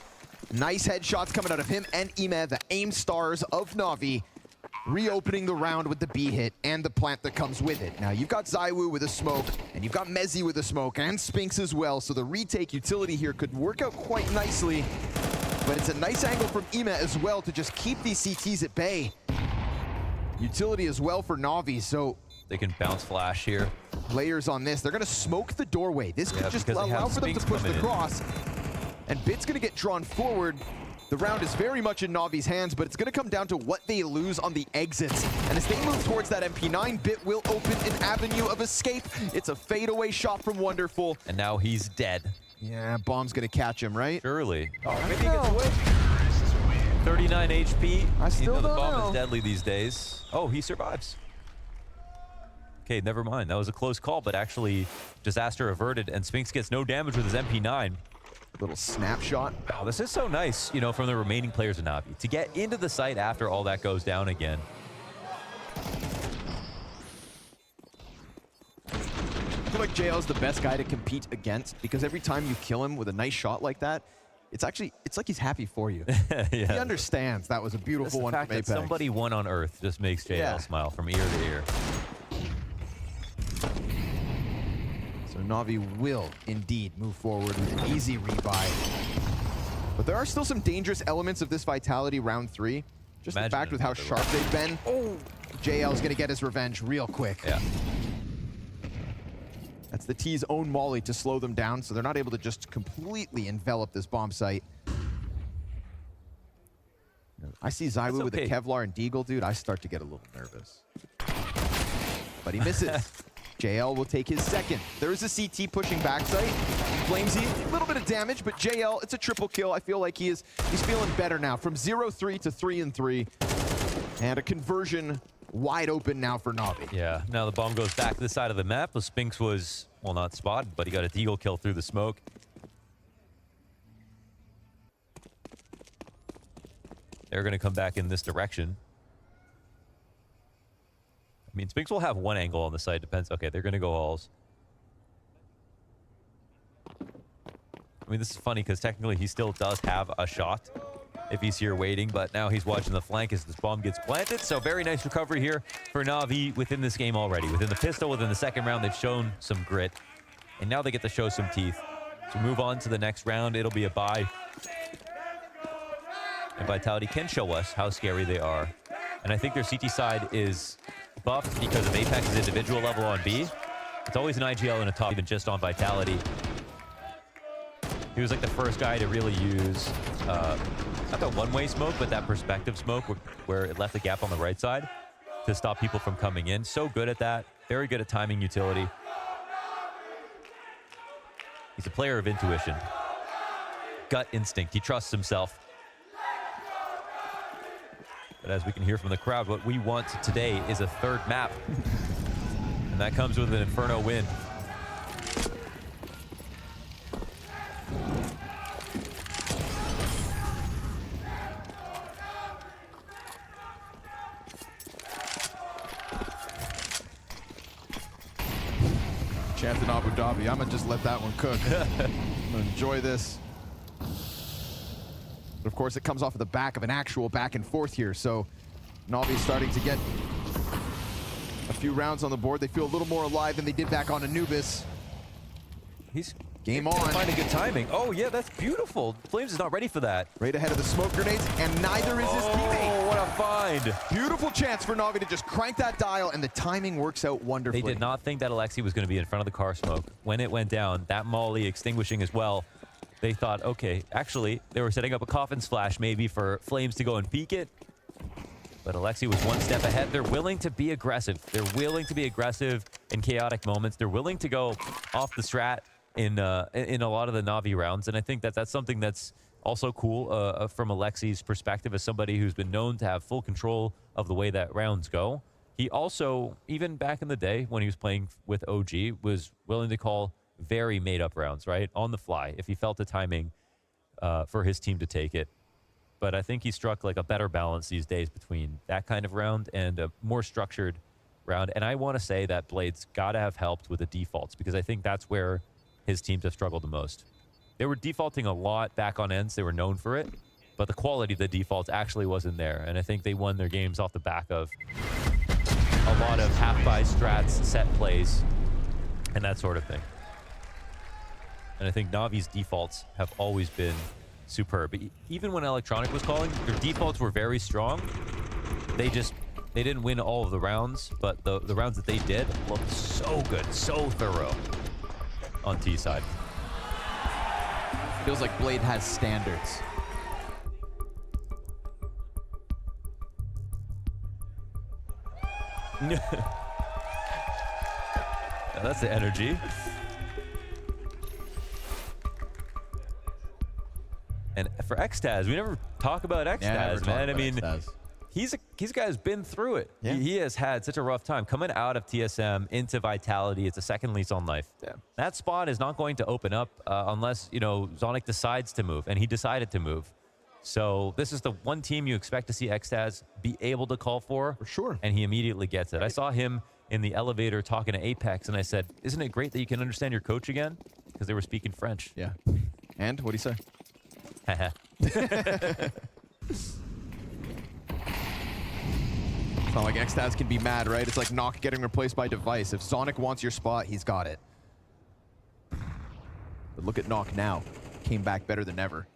Nice headshots coming out of him and Ime, the aim stars of NaVi. Reopening the round with the B hit and the plant that comes with it. Now you've got ZywOo with a smoke, and you've got Mezzi with a smoke, and Spinks as well, so the retake utility here could work out quite nicely. But it's a nice angle from Ime as well to just keep these CTs at bay. Utility as well for NaVi, so they can bounce flash here. Players on this, they're gonna smoke the doorway. This could just allow for them to push the cross. And Bit's gonna get drawn forward. The round is very much in NaVi's hands, but it's going to come down to what they lose on the exits. And as they move towards that MP9, Bit will open an avenue of escape. It's a fadeaway shot from Wonderful. And now he's dead. Yeah, bomb's going to catch him, right? Surely. Oh, maybe he gets away. 39 HP. I still don't know. The bomb know. is deadly these days. Oh, he survives. Okay, never mind. That was a close call, but actually disaster averted, and Spinks gets no damage with his MP9. Little snapshot. Wow, this is so nice, you know, from the remaining players of NaVi to get into the site after all that goes down again. I feel like JL is the best guy to compete against because every time you kill him with a nice shot like that, it's like he's happy for you. Yeah. He understands that was a beautiful one from Apex. Somebody won on Earth just makes JL smile from ear to ear. So NaVi will indeed move forward with an easy rebuy. But there are still some dangerous elements of this Vitality round 3. Just the fact with how sharp they've been. Oh, JL's gonna get his revenge real quick. Yeah. That's the T's own molly to slow them down, so they're not able to just completely envelop this bomb site. I see ZywOo with the Kevlar and Deagle, dude. I start to get a little nervous. But he misses. JL will take his second. There is a CT pushing backside. Flamesy, a little bit of damage, but JL, it's a triple kill. I feel like he's feeling better now. From 0-3 to 3-3. And a conversion wide open now for NaVi. Yeah, now the bomb goes back to the side of the map. The Spinks was, well, not spotted, but he got a Deagle kill through the smoke. They're going to come back in this direction. I mean, Spinks will have one angle on the side. Depends. Okay, they're going to go alls. I mean, this is funny because technically he still does have a shot if he's here waiting, but now he's watching the flank as this bomb gets planted. So very nice recovery here for NaVi within this game already. Within the pistol, within the second round, they've shown some grit. And now they get to show some teeth. So move on to the next round. It'll be a bye. And Vitality can show us how scary they are. And I think their CT side is buffed because of Apex's individual level on B. It's always an IGL and a top, even just on Vitality. He was like the first guy to really use, not the one-way smoke, but that perspective smoke where it left a gap on the right side to stop people from coming in. So good at that. Very good at timing utility. He's a player of intuition. Gut instinct. He trusts himself. But as we can hear from the crowd, what we want today is a third map. And that comes with an Inferno win. Chance in Abu Dhabi. I'm gonna just let that one cook. I'm gonna enjoy this. But of course, it comes off of the back of an actual back and forth here. So NaVi starting to get a few rounds on the board. They feel a little more alive than they did back on Anubis. He's game on. Finding good timing. Oh yeah, that's beautiful. Flames is not ready for that. Right ahead of the smoke grenades, and neither is his teammate. Oh, what a find. Beautiful chance for NaVi to just crank that dial, and the timing works out wonderfully. They did not think that Alexi was going to be in front of the car smoke. When it went down, that molly extinguishing as well, they thought, okay, actually, they were setting up a coffin splash maybe for Flames to go and peek it. But Alexi was one step ahead. They're willing to be aggressive. They're willing to be aggressive in chaotic moments. They're willing to go off the strat in a lot of the NaVi rounds. And I think that that's something that's also cool from Alexi's perspective as somebody who's been known to have full control of the way that rounds go. He also, even back in the day when he was playing with OG, was willing to call very made-up rounds, right? On the fly, if he felt the timing for his team to take it. But I think he struck like a better balance these days between that kind of round and a more structured round. And I want to say that Blade's got to have helped with the defaults, because I think that's where his teams have struggled the most. They were defaulting a lot back on ends. They were known for it, but the quality of the defaults actually wasn't there. And I think they won their games off the back of a lot of half-buy strats, set plays, and that sort of thing. And I think NaVi's defaults have always been superb. Even when Electronic was calling, their defaults were very strong. They didn't win all of the rounds, but the rounds that they did looked so good, so thorough on T side. Feels like Blade has standards. Now that's the energy. And for Xtaz, we never talk about Xtaz, man. I mean, he's a guy who's been through it. Yeah. He has had such a rough time coming out of TSM into Vitality. It's a second lease on life. Yeah. That spot is not going to open up unless, you know, Zonic decides to move, and he decided to move. So this is the one team you expect to see Xtaz be able to call for sure. And he immediately gets it. I saw him in the elevator talking to Apex, and I said, "Isn't it great that you can understand your coach again?" Because they were speaking French. Yeah. And what'd he say? It's not like Xtaz can be mad, right? It's like Nock getting replaced by Device. If Zonic wants your spot, he's got it. But look at Nock now. Came back better than ever.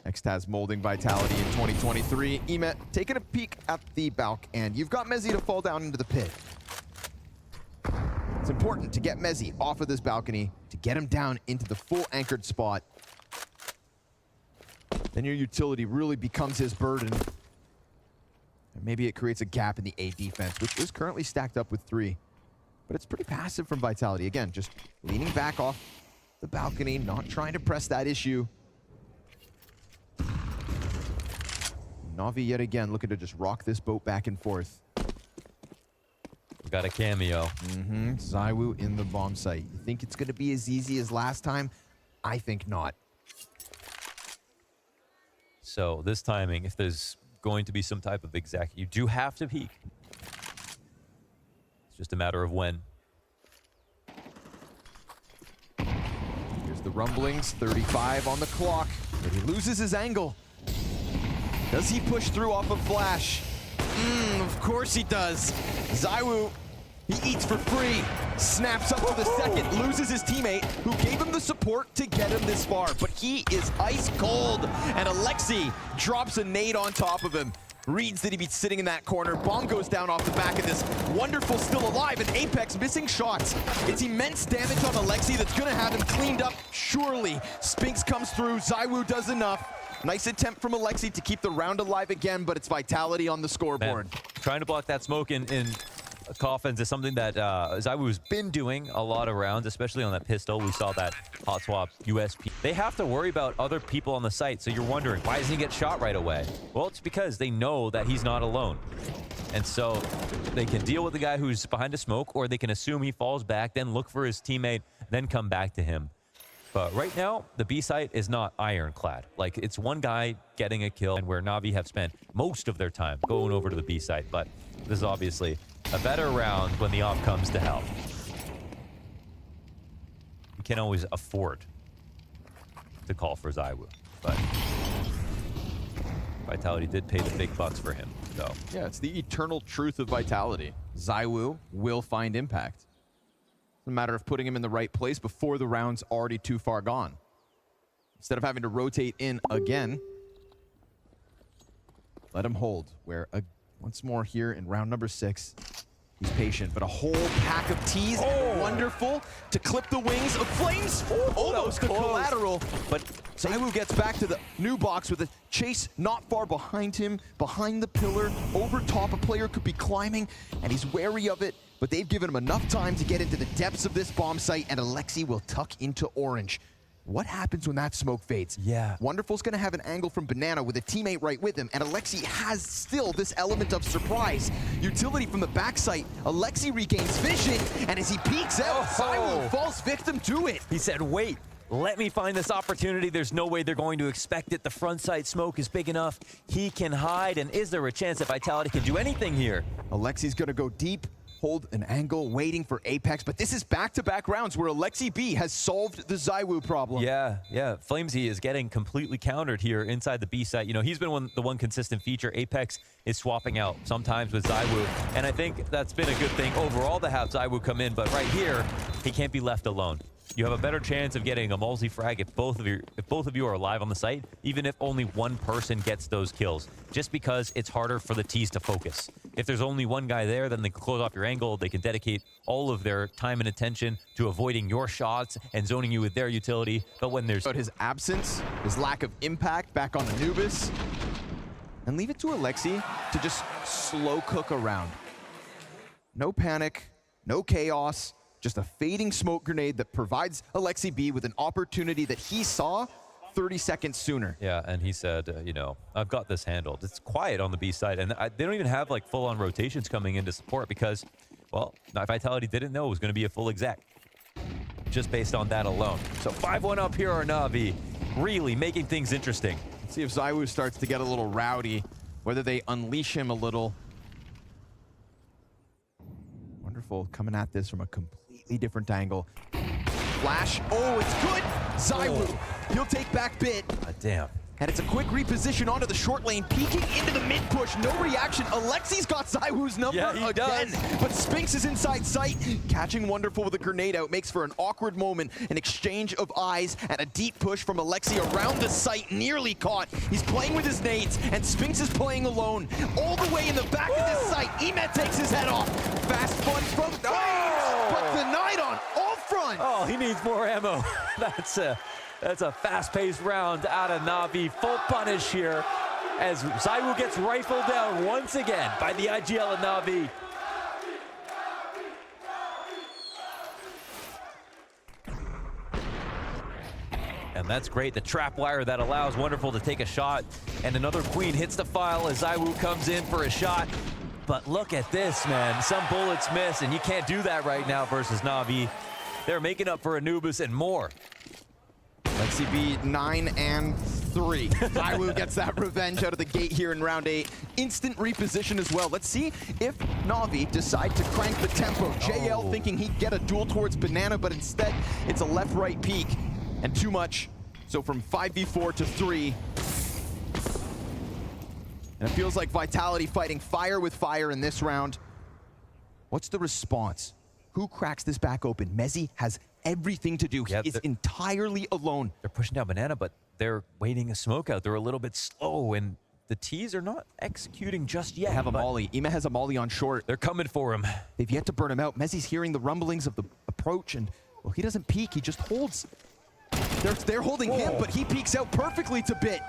Xtaz molding Vitality in 2023. Emet taking a peek at the Balk, and you've got Mezzi to fall down into the pit. It's important to get Mezzi off of this balcony, to get him down into the full anchored spot. Then your utility really becomes his burden. And maybe it creates a gap in the A defense, which is currently stacked up with 3. But it's pretty passive from Vitality. Again, just leaning back off the balcony, not trying to press that issue. NaVi yet again looking to just rock this boat back and forth. We got a cameo. ZywOo in the bomb site. You think it's going to be as easy as last time? I think not. So this timing, if there's going to be some type of exec, you do have to peek. It's just a matter of when. Here's the rumblings, 35 on the clock, but he loses his angle. Does he push through off of Flash? Of course he does. ZywOo He eats for free, snaps up to the second, loses his teammate who gave him the support to get him this far. But he is ice cold, and Alexi drops a nade on top of him. Reads that he'd be sitting in that corner. Bomb goes down off the back of this. Wonderful still alive, and Apex missing shots. It's immense damage on Alexi that's gonna have him cleaned up, surely. Spinks comes through, ZywOo does enough. Nice attempt from Alexi to keep the round alive again, but it's Vitality on the scoreboard. Man, trying to block that smoke in coffins is something that ZywOo's been doing a lot of rounds, especially on that pistol. We saw that hot swap USP. They have to worry about other people on the site, so you're wondering, why doesn't he get shot right away? Well, it's because they know that he's not alone. And so they can deal with the guy who's behind the smoke, or they can assume he falls back, then look for his teammate, then come back to him. But right now, the B site is not ironclad. Like, it's one guy getting a kill, and where NaVi have spent most of their time going over to the B site. But this is obviously a better round when the op comes to help. You can't always afford to call for ZywOo, but Vitality did pay the big bucks for him, so. Yeah, it's the eternal truth of Vitality. ZywOo will find impact. It's a matter of putting him in the right place before the round's already too far gone. Instead of having to rotate in again, let him hold, where once more here in round number 6, he's patient, but a whole pack of teas, wonderful to clip the wings of flames. Almost the collateral, but ZywOo gets back to the new box with a chase not far behind him, behind the pillar, over top. A player could be climbing, and he's wary of it, but they've given him enough time to get into the depths of this bomb site, and Alexi will tuck into orange. What happens when that smoke fades? Yeah. Wonderful's gonna have an angle from Banana with a teammate right with him, and Alexi has still this element of surprise. Utility from the backside. Alexi regains vision, and as he peeks out, ZywOo falls victim to it. He said, wait, let me find this opportunity. There's no way they're going to expect it. The front side smoke is big enough. He can hide, and is there a chance that Vitality can do anything here? Alexi's gonna go deep, hold an angle, waiting for Apex, but this is back-to-back rounds where Alexi B has solved the ZywOo problem. Yeah. Flamesy is getting completely countered here inside the B site. You know, he's been the one consistent feature. Apex is swapping out sometimes with ZywOo, and I think that's been a good thing overall to have ZywOo come in, but right here, he can't be left alone. You have a better chance of getting a multi-frag if both of you are alive on the site, even if only one person gets those kills, just because it's harder for the T's to focus. If there's only one guy there, then they can close off your angle. They can dedicate all of their time and attention to avoiding your shots and zoning you with their utility. But when there's... But his absence, his lack of impact back on Anubis, and leave it to Alexi to just slow cook around. No panic, no chaos, just a fading smoke grenade that provides Alexi B with an opportunity that he saw 30 seconds sooner. Yeah, and he said, you know, I've got this handled. It's quiet on the B side, and they don't even have like full-on rotations coming in to support because, well, Vitality didn't know it was going to be a full exec, just based on that alone. So 5-1 up here are NaVi, really making things interesting. Let's see if ZywOo starts to get a little rowdy, whether they unleash him a little. Wonderful coming at this from a completely different angle. Flash, it's good! ZywOo, he'll take back bit. Damn. And it's a quick reposition onto the short lane, peeking into the mid push, no reaction. Alexi's got ZywOo's number again, but Spinks is inside sight. Catching Wonderful with a grenade out makes for an awkward moment, an exchange of eyes, and a deep push from Alexi around the site, nearly caught. He's playing with his nades, and Spinks is playing alone. All the way in the back of this site, Emet takes his head off. Fast punch from Flames, but denied on all fronts. Oh, he needs more ammo. That's a fast-paced round out of NaVi. Full punish here as ZywOo gets rifled down once again by the IGL and NaVi. And that's great. The trap wire that allows Wonderful to take a shot. And another Queen hits the file as ZywOo comes in for a shot. But look at this, man. Some bullets miss, and you can't do that right now versus NaVi. They're making up for Anubis and more. Alexi B 9-3. ZywOo gets that revenge out of the gate here in round 8. Instant reposition as well. Let's see if NaVi decide to crank the tempo. JL thinking he'd get a duel towards Banana, but instead it's a left-right peek and too much. So from 5v4 to 3. And it feels like Vitality fighting fire with fire in this round. What's the response? Who cracks this back open? Mezzi has everything to do. Yeah, he is entirely alone. They're pushing down Banana, but they're waiting a smoke out. They're a little bit slow, and the T's are not executing just yet. They have a molly. Ima has a molly on short. They're coming for him. They've yet to burn him out. Mezzi's hearing the rumblings of the approach, and, well, he doesn't peek. He just holds. They're holding him, but he peeks out perfectly to Bit.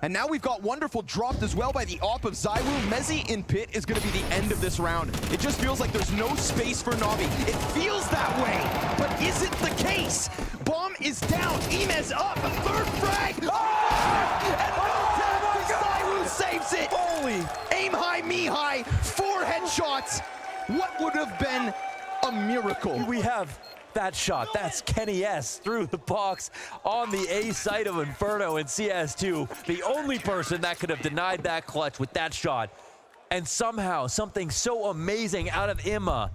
And now we've got Wonderful dropped as well by the op of Zywoo. Mezzi in pit is going to be the end of this round. It just feels like there's no space for Navi. It feels that way, but is it the case? Bomb is down. Imez up. A third frag. Oh! And Zywoo saves it. Holy! Aim high, me high. 4 headshots. What would have been a miracle? We have that shot. That's Kenny S through the box on the A side of Inferno in CS2. The only person that could have denied that clutch with that shot. And somehow something so amazing out of Imma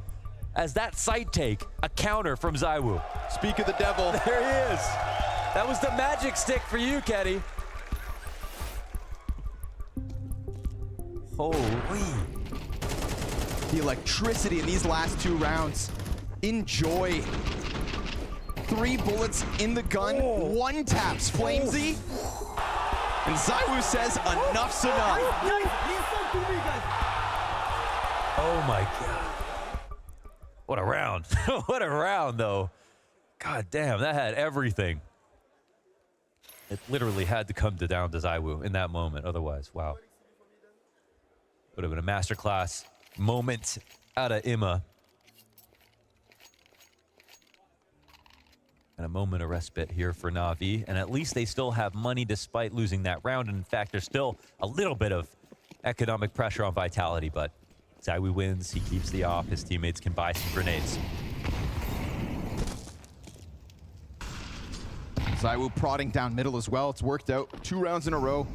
as that side take, a counter from Zywoo. Speak of the devil. There he is. That was the magic stick for you, Kenny. Holy. The electricity in these last 2 rounds. Enjoy. 3 bullets in the gun, 1 taps Flamesy. And Zywoo says enough's enough. Oh my God. What a round. What a round, though. God damn, that had everything. It literally had to come down to Zywoo in that moment. Otherwise, wow. Would have been a masterclass moment out of Imma. And a moment of respite here for NaVi. And at least they still have money despite losing that round. And in fact, there's still a little bit of economic pressure on Vitality, but Zywoo wins. He keeps the off. His teammates can buy some grenades. Zywoo prodding down middle as well. It's worked out 2 rounds in a row.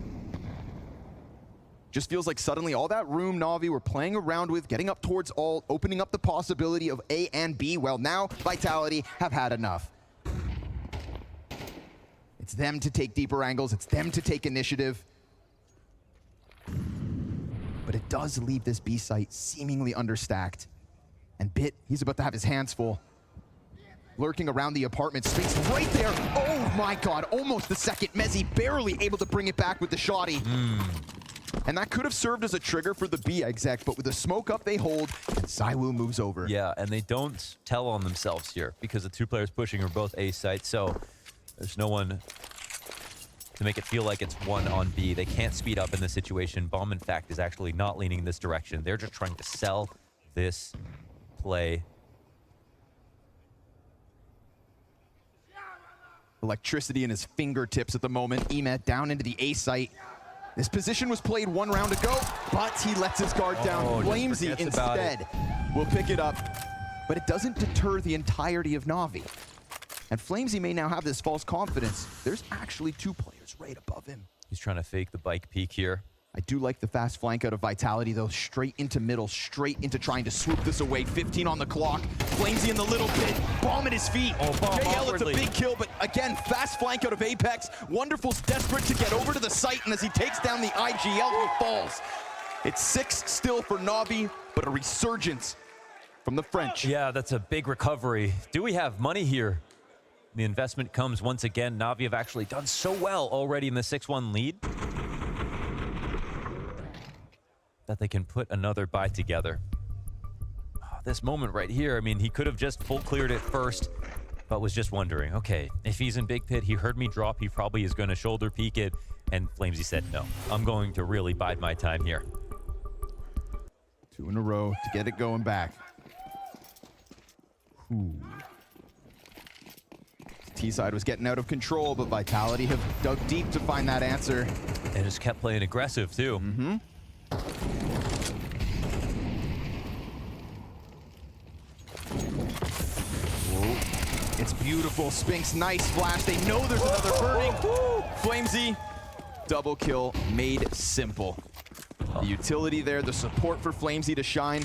Just feels like suddenly all that room NaVi were playing around with, getting up towards all, opening up the possibility of A and B. Well, now Vitality have had enough. It's them to take deeper angles. It's them to take initiative. But it does leave this B site seemingly understacked. And Bit, he's about to have his hands full. Lurking around the apartment space right there. Oh my God, almost the second. Mezzi barely able to bring it back with the shotty. And that could have served as a trigger for the B exec, but with the smoke up they hold, and Zywoo moves over. Yeah, and they don't tell on themselves here because the 2 players pushing are both A sites, so there's no one to make it feel like it's 1 on B. They can't speed up in this situation. Bomb, in fact, is actually not leaning in this direction. They're just trying to sell this play. Electricity in his fingertips at the moment. Ima down into the A site. This position was played 1 round ago, but he lets his guard down. Flamesy instead will pick it up, but it doesn't deter the entirety of NaVi. And Flamesy may now have this false confidence. There's actually 2 players right above him. He's trying to fake the bike peek here. I do like the fast flank out of Vitality, though. Straight into middle, straight into trying to swoop this away. 15 on the clock. Flamesy in the little bit. Bomb at his feet. Oh, bomb JL, it's a awkwardly. big kill, but again, fast flank out of Apex. Wonderful's desperate to get over to the site, and as he takes down the IGL, he falls. It's 6 still for NaVi, but a resurgence from the French. Yeah, that's a big recovery. Do we have money here? The investment comes once again. NaVi have actually done so well already in the 6-1 lead that they can put another buy together. Oh, this moment right here, I mean, he could have just full cleared it first, but was just wondering, okay, if he's in big pit, he heard me drop, he probably is going to shoulder peek it, and Flamesy said, no, I'm going to really bide my time here. 2 in a row to get it going back. Ooh. T-side was getting out of control, but Vitality have dug deep to find that answer. And just kept playing aggressive, too. Mm-hmm. It's beautiful. Spinks, nice flash. They know there's another burning. Flamesy, double kill made simple. The utility there, the support for Flamesy to shine.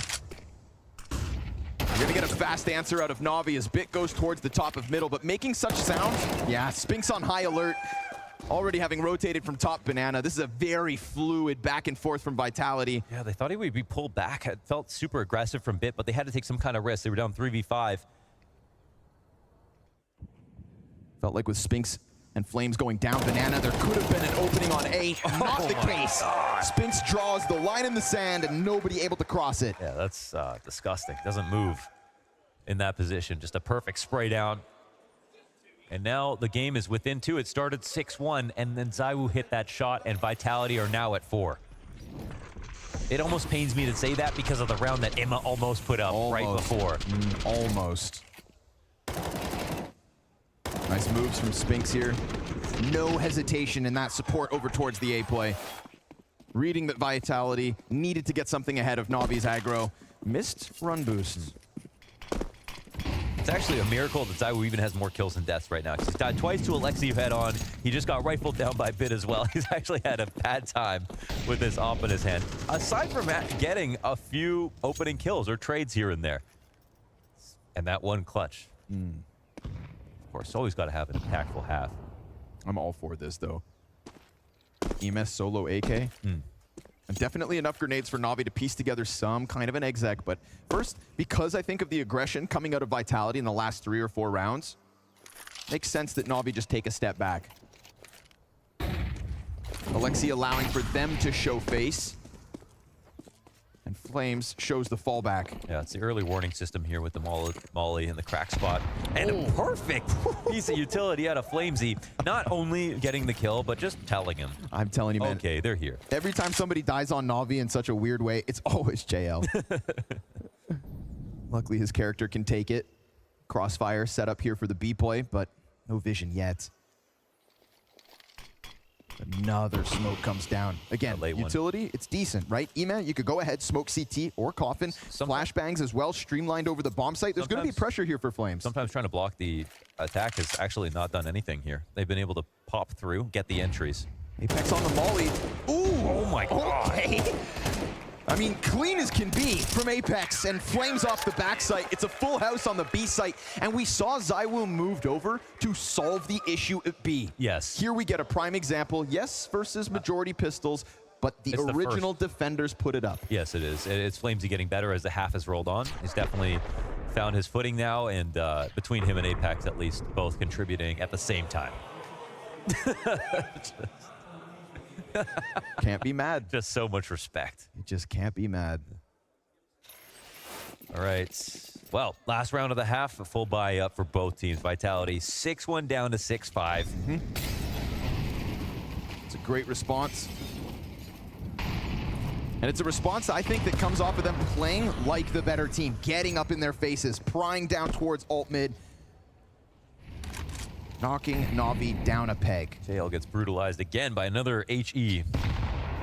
You're gonna get a fast answer out of NaVi as Bit goes towards the top of middle, but making such sounds, yeah, Spinks on high alert. Already having rotated from top banana, this is a very fluid back and forth from Vitality. Yeah, they thought he would be pulled back. It felt super aggressive from Bit, but they had to take some kind of risk. They were down 3v5. Felt like with Spinks and Flames going down banana, there could have been an opening on A. Not the case. Spinks draws the line in the sand and nobody able to cross it. Yeah, that's disgusting. Doesn't move in that position. Just a perfect spray down. And now the game is within 2. It started 6-1, and then ZywOo hit that shot, and Vitality are now at 4. It almost pains me to say that because of the round that Emma almost put up right before. Almost. Nice moves from Spinks here. No hesitation in that support over towards the A play. Reading that Vitality needed to get something ahead of NaVi's aggro. Missed run boosts. It's actually a miracle that ZywOo even has more kills than deaths right now. He's died twice to Alexi head on. He just got rifled down by Bit as well. He's actually had a bad time with this op in his hand. Aside from getting a few opening kills or trades here and there. And that one clutch. Of course, always got to have an impactful half. I'm all for this, though. EMS solo AK. And definitely enough grenades for NaVi to piece together some kind of an exec. But first, because I think of the aggression coming out of Vitality in the last 3 or 4 rounds, makes sense that NaVi just take a step back. Alexi allowing for them to show face. And Flames shows the fallback. Yeah, it's the early warning system here with the Molly and the crack spot. And a perfect piece of utility out of Flamesy. Not only getting the kill, but just telling him. I'm telling you, man. Okay, they're here. Every time somebody dies on NaVi in such a weird way, it's always JL. Luckily, his character can take it. Crossfire set up here for the B play, but no vision yet. Another smoke comes down. Again, utility, it's decent, right? Ema, you could go ahead, smoke CT or Coffin. Flashbangs as well, streamlined over the bomb site. There's going to be pressure here for Flames. Sometimes trying to block the attack has actually not done anything here. They've been able to pop through, get the entries. Apex on the molly. Ooh! Oh my god. Okay. I mean, clean as can be from Apex, and Flames off the backside. It's a full house on the B site, and we saw ZywOo moved over to solve the issue at B. Yes. Here we get a prime example. Yes, versus majority pistols, but the original defenders put it up. Yes, it is. It's Flamesy getting better as the half has rolled on. He's definitely found his footing now, and between him and Apex, at least, both contributing at the same time. Can't be mad. Just so much respect. You just can't be mad. All right. Well, last round of the half, a full buy up for both teams. Vitality 6-1 down to 6-5. It's a great response. And it's a response, I think, that comes off of them playing like the better team, getting up in their faces, prying down towards alt mid, knocking NaVi down a peg. JL gets brutalized again by another HE.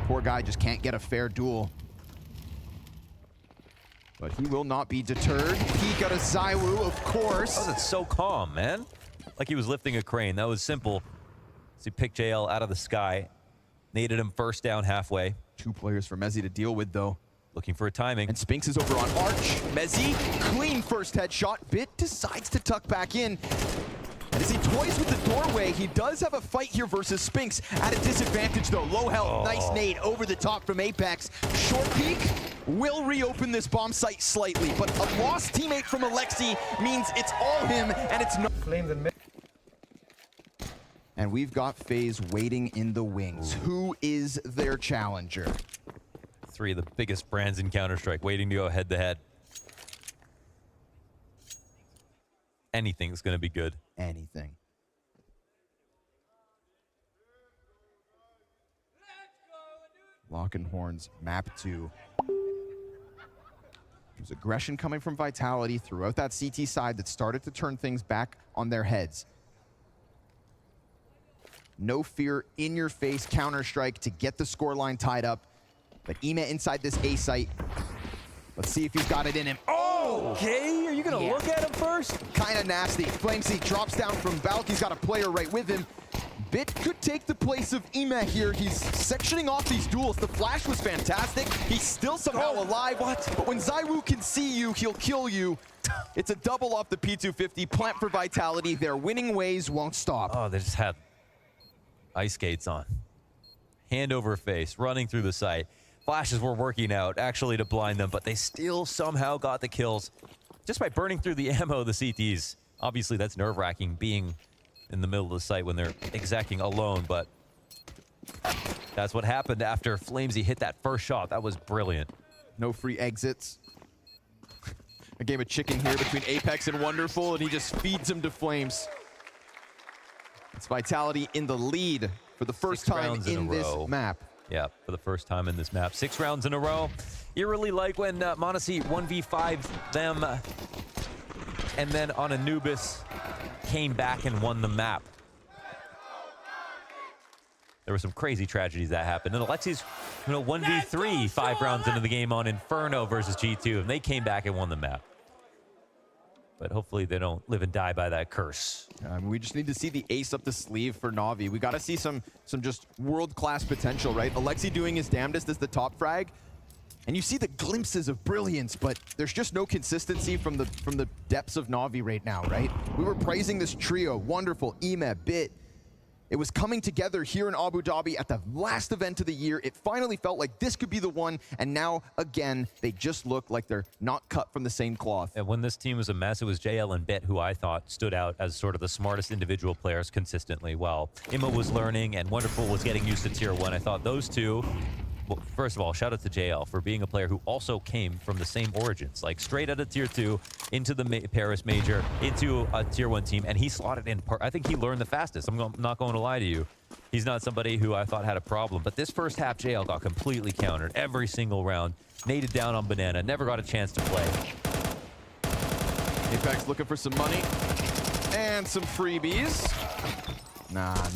Poor guy just can't get a fair duel. But he will not be deterred. Peek out of ZywOo, of course. That was so calm, man. Like he was lifting a crane. That was simple. So he picked JL out of the sky. Naded him first down halfway. 2 players for Mezzi to deal with, though. Looking for a timing. And Spinks is over on Arch. Mezzi, clean first headshot. Bit decides to tuck back in. And as he toys with the doorway, he does have a fight here versus Spinks. At a disadvantage, though. Low health, nice nade over the top from Apex. Short peek will reopen this bomb site slightly, but a lost teammate from Alexi means it's all him, and it's not. And we've got FaZe waiting in the wings. Who is their challenger? 3 of the biggest brands in Counter-Strike waiting to go head-to-head. Anything's going to be good. Anything. Lock and Horns, map 2. There's aggression coming from Vitality throughout that CT side that started to turn things back on their heads. No fear, in your face Counter-Strike to get the scoreline tied up. But Ema inside this A site. Let's see if he's got it in him. Oh! Okay, are you going to look at him first? Kind of nasty. Flamesy drops down from Balk. He's got a player right with him. Bit could take the place of Ema here. He's sectioning off these duels. The flash was fantastic. He's still somehow alive. What? But when ZywOo can see you, he'll kill you. It's a double off the P250. Plant for Vitality. Their winning ways won't stop. Oh, they just had Ice skates on. Hand over face, running through the site. Flashes were working out, actually, to blind them, but they still somehow got the kills just by burning through the ammo of the CTs. Obviously, that's nerve-wracking, being in the middle of the site when they're exacting alone, but that's what happened after Flamesy hit that first shot. That was brilliant. No free exits. A game of chicken here between Apex and Wonderful, and he just feeds him to Flames. It's Vitality in the lead for the first time in this map. Yeah, for the first time in this map. 6 rounds in a row. Eerily like when m0NESY 1v5'd them, and then on Anubis came back and won the map. There were some crazy tragedies that happened. And Alexi's 1v3 5 rounds into the game on Inferno versus G2, and they came back and won the map. But hopefully they don't live and die by that curse. We just need to see the ace up the sleeve for NaVi. We got to see some just world-class potential, right? Alexi doing his damnedest as the top frag. And you see the glimpses of brilliance, but there's just no consistency from the depths of NaVi right now, right? We were praising this trio, Wonderful, Ema, Bit. It was coming together here in Abu Dhabi at the last event of the year. It finally felt like this could be the one, and now, again, they just look like they're not cut from the same cloth. And when this team was a mess, it was JL and Bit who I thought stood out as sort of the smartest individual players consistently. While Emma was learning and Wonderful was getting used to Tier 1, I thought those two... Well, first of all, shout out to JL for being a player who also came from the same origins, like straight out of Tier 2 into the Paris Major, into a Tier 1 team, and he slotted in. I think he learned the fastest. I'm not going to lie to you. He's not somebody who I thought had a problem, but this first half, JL got completely countered every single round, naded down on Banana, never got a chance to play. Apex looking for some money and some freebies. Nah,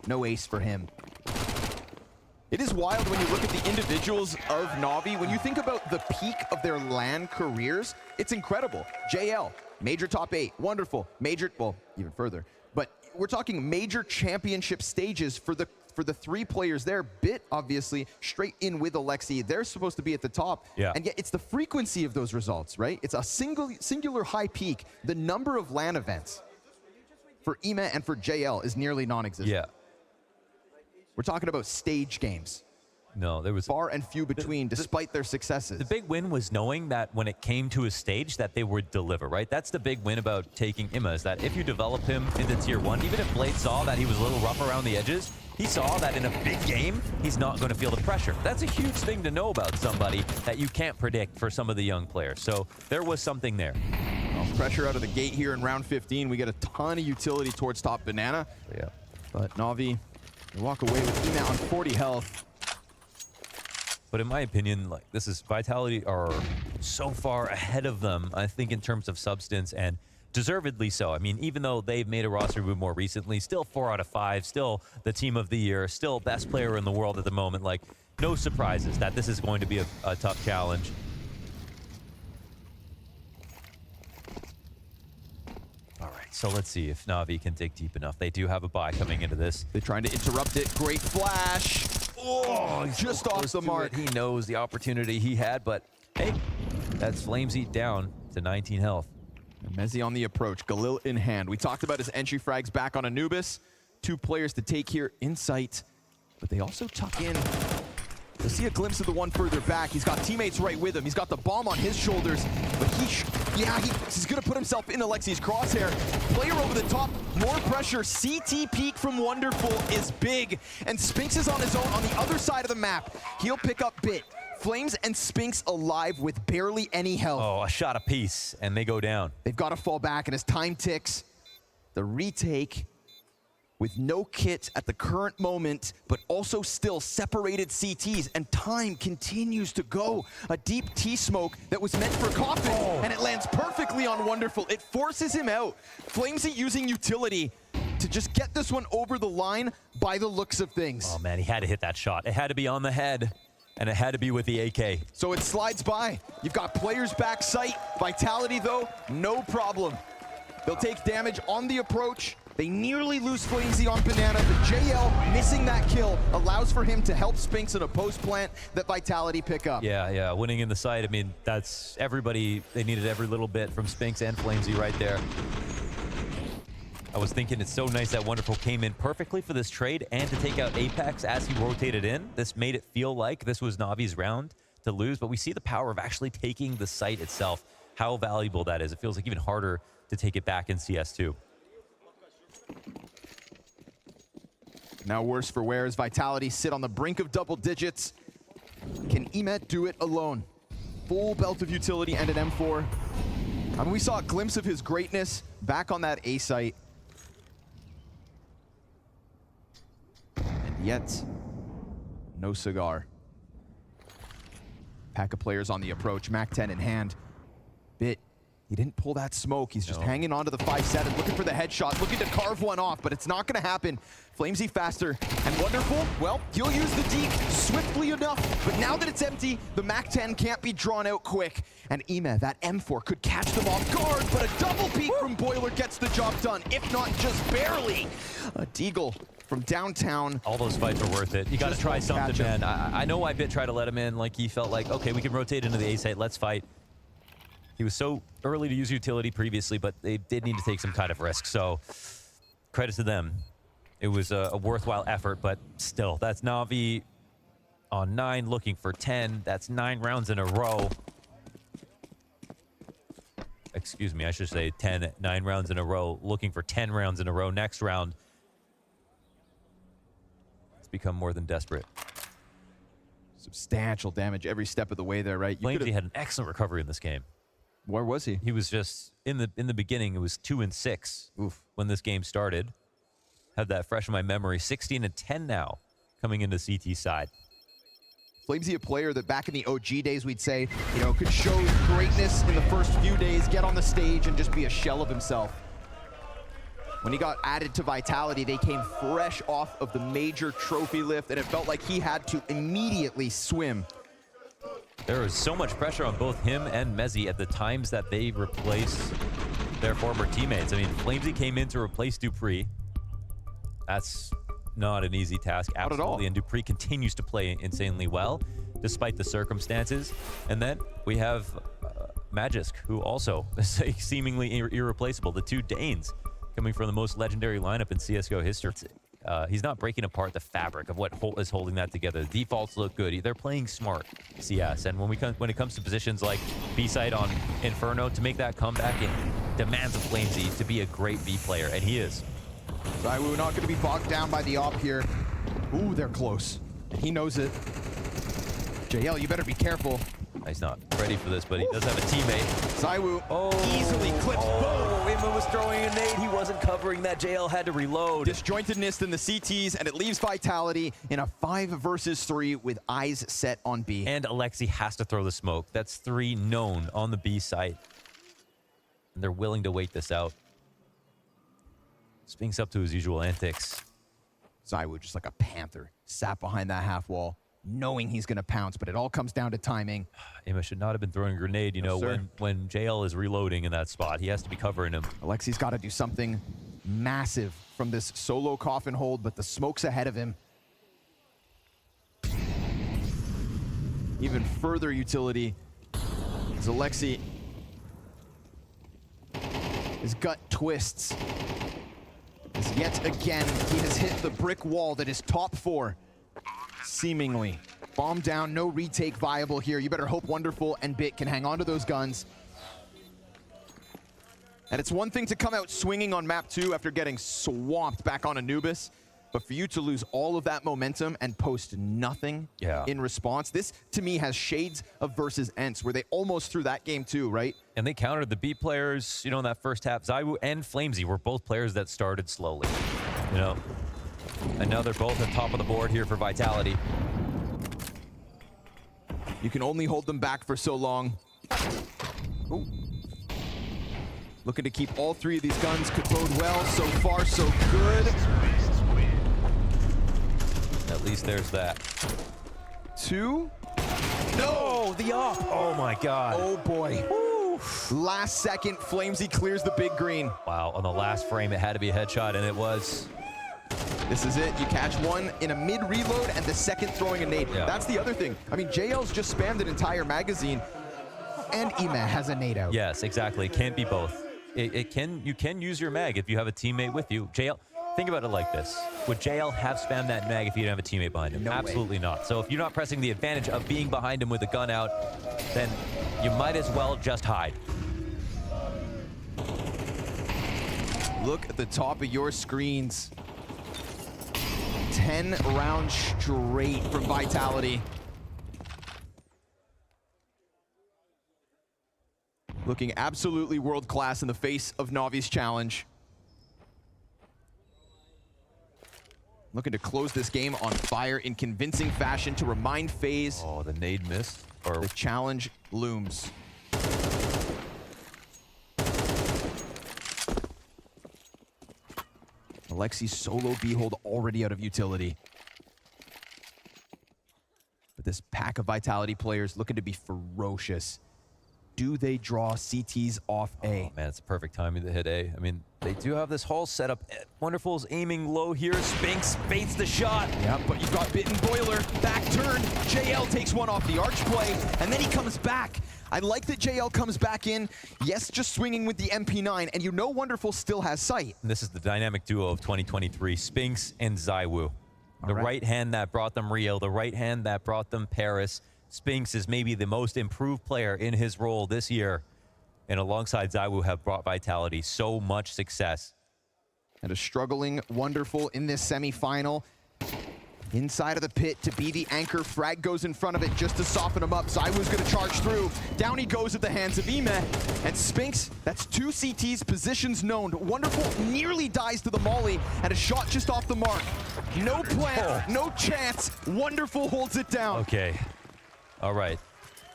no ace for him. It is wild when you look at the individuals of NaVi. When you think about the peak of their LAN careers, it's incredible. JL, major top 8, Wonderful, major, well, even further. But we're talking major championship stages for the 3 players there. Bit, obviously, straight in with Alexi. They're supposed to be at the top. Yeah. And yet it's the frequency of those results, right? It's a singular high peak. The number of LAN events for Ema and for JL is nearly non-existent. Yeah. We're talking about stage games. No, there was Far and few between, despite their successes. The big win was knowing that when it came to a stage that they would deliver, right? That's the big win about taking Emma, is that if you develop him into Tier 1, even if Blade saw that he was a little rough around the edges, he saw that in a big game, he's not going to feel the pressure. That's a huge thing to know about somebody that you can't predict for some of the young players. So there was something there. Well, pressure out of the gate here in round 15. We get a ton of utility towards top Banana. Yeah. But NaVi, they walk away with Ema on 40 health. But in my opinion, like, this is Vitality are so far ahead of them, I think, in terms of substance, and deservedly so. I mean, even though they've made a roster move more recently, still 4 out of 5, still the team of the year, still best player in the world at the moment. Like, no surprises that this is going to be a tough challenge. All right, so let's see if NaVi can dig deep enough. They do have a bye coming into this. They're trying to interrupt it. Great flash. Oh, just off the mark. He knows the opportunity he had, but hey, that's Flamesy down to 19 health. Mezzi on the approach, Galil in hand. We talked about his entry frags back on Anubis. 2 players to take here in sight, but they also tuck in. You'll see a glimpse of the one further back. He's got teammates right with him. He's got the bomb on his shoulders, but he's gonna put himself in Alexi's crosshair. Player over the top, more pressure. CT peak from Wonderful is big, and Spinks is on his own on the other side of the map. He'll pick up Bit. Flames and Spinks alive with barely any health. Oh, a shot apiece, and they go down. They've got to fall back, and as time ticks, the retake with no kit at the current moment, but also still separated CTs, and time continues to go. A deep T-smoke that was meant for Coffin, and it lands perfectly on Wonderful. It forces him out. Flamesy using utility to just get this one over the line by the looks of things. Oh man, he had to hit that shot. It had to be on the head, and it had to be with the AK. So it slides by. You've got players back sight. Vitality though, no problem. They'll take damage on the approach. They nearly lose Flamesy on Banana, but JL missing that kill allows for him to help Spinks in a post plant that Vitality pick up. Yeah, winning in the site. I mean, that's everybody. They needed every little bit from Spinks and Flamesy right there. I was thinking it's so nice that Wonderful came in perfectly for this trade and to take out Apex as he rotated in. This made it feel like this was NaVi's round to lose, but we see the power of actually taking the site itself, how valuable that is. It feels like even harder to take it back in CS2. Now worse for wear as Vitality sit on the brink of double digits. Can Emet do it alone? Full belt of utility and an M4. I mean, we saw a glimpse of his greatness back on that A site. And yet, no cigar. Pack of players on the approach, MAC-10 in hand. Bit, he didn't pull that smoke. He's just hanging on to the 5-7, looking for the headshot, looking to carve one off, but it's not gonna happen. Flamesy faster and Wonderful, well, he'll use the deke swiftly enough, but now that it's empty, the MAC-10 can't be drawn out quick. And Ema, that M4 could catch them off guard, but a double peek from Boiler gets the job done, if not just barely. A Deagle from downtown. All those fights are worth it. You got to try something, man. I know why Bit tried to let him in. Like, he felt like, okay, we can rotate into the A site. Let's fight. He was so early to use utility previously, but they did need to take some kind of risk. So, credit to them. It was a worthwhile effort, but still, that's NaVi on 9, looking for 10. That's 9 rounds in a row. Excuse me, I should say 9 rounds in a row, looking for 10 rounds in a row. Next round, become more than desperate. Substantial damage every step of the way there, right? Flamesy had an excellent recovery in this game. Where was he? He was just in the beginning. It was 2 and 6 when this game started. Had that fresh in my memory. 16 and 10 now, coming into CT side. Flamesy, a player that back in the OG days we'd say, you know, could show greatness in the first few days, get on the stage, and just be a shell of himself. When he got added to Vitality, they came fresh off of the major trophy lift, and it felt like he had to immediately swim. There was so much pressure on both him and Mezzy at the times that they replaced their former teammates. I mean, Flamesy came in to replace Dupree. That's not an easy task, absolutely. Not at all. And Dupree continues to play insanely well, despite the circumstances. And then we have Magisk, who also is seemingly irreplaceable. The two Danes coming from the most legendary lineup in CSGO history. He's not breaking apart the fabric of what is holding that together. The defaults look good. They're playing smart CS. And when it comes to positions like B-side on Inferno, to make that comeback, it demands of Flamesy to be a great B player, and he is. We're not going to be bogged down by the op here. Ooh, they're close. He knows it. JL, you better be careful. He's not ready for this, but he does have a teammate. ZywOo easily clips both. Ima was throwing a nade. He wasn't covering that. JL had to reload. Disjointedness in the CTs, and it leaves Vitality in a 5 versus 3 with eyes set on B. And Alexi has to throw the smoke. That's 3 known on the B site. And they're willing to wait this out. Spinks up to his usual antics. ZywOo just like a panther, sat behind that half wall, knowing he's going to pounce, but it all comes down to timing. Ima should not have been throwing a grenade, you know, when JL is reloading in that spot. He has to be covering him. Alexi's got to do something massive from this solo coffin hold, but the smoke's ahead of him. Even further utility as Alexi, his gut twists. As yet again, he has hit the brick wall that is top 4. Seemingly. Bomb down, no retake viable here. You better hope Wonderful and Bit can hang on to those guns. And it's one thing to come out swinging on map 2 after getting swamped back on Anubis, but for you to lose all of that momentum and post nothing in response, this to me has shades of versus Ents, where they almost threw that game too, right? And they countered the B players, you know, in that first half. ZywOo and Flamesy were both players that started slowly, you know. And now they're both at top of the board here for Vitality. You can only hold them back for so long. Ooh. Looking to keep all 3 of these guns, could bode well. So far, so good. At least there's that. 2. No, the op. Oh my God. Oh boy. Woo. Last second, Flamesy clears the big green. Wow, on the last frame, it had to be a headshot, and it was. This is it. You catch one in a mid-reload and the second throwing a nade. Yeah. That's the other thing. I mean, JL's just spammed an entire magazine, and Ema has a nade out. Yes, exactly. Can't be both. you can use your mag if you have a teammate with you. JL, think about it like this. Would JL have spammed that mag if he didn't have a teammate behind him? No way. Absolutely not. So if you're not pressing the advantage of being behind him with a gun out, then you might as well just hide. Look at the top of your screens. 10 rounds straight from Vitality. Looking absolutely world-class in the face of NaVi's challenge. Looking to close this game on fire in convincing fashion to remind FaZe Oh, the nade missed. Or the challenge looms. Alexi's solo B-hold already out of utility. But this pack of Vitality players looking to be ferocious. Do they draw CTs off A? Oh, man, it's perfect timing to hit A. I mean, they do have this whole setup. Wonderful's aiming low here. Spinks baits the shot. Yeah, but you've got Bit and Boiler. Back turn. JL takes one off the arch play, and then he comes back. I like that JL comes back in. Yes, just swinging with the MP9, and you know Wonderful still has sight. And this is the dynamic duo of 2023, Spinks and ZywOo. The right hand that brought them Rio, the right hand that brought them Paris. Spinks is maybe the most improved player in his role this year, and alongside ZywOo have brought Vitality so much success. And a struggling Wonderful in this semifinal. Inside of the pit to be the anchor. Frag goes in front of it just to soften him up. ZywOo's gonna charge through. Down he goes at the hands of Ime. And Spinks, that's 2 CTs, positions known. Wonderful nearly dies to the molly, and a shot just off the mark. No plan, no chance. Wonderful holds it down. Okay. All right.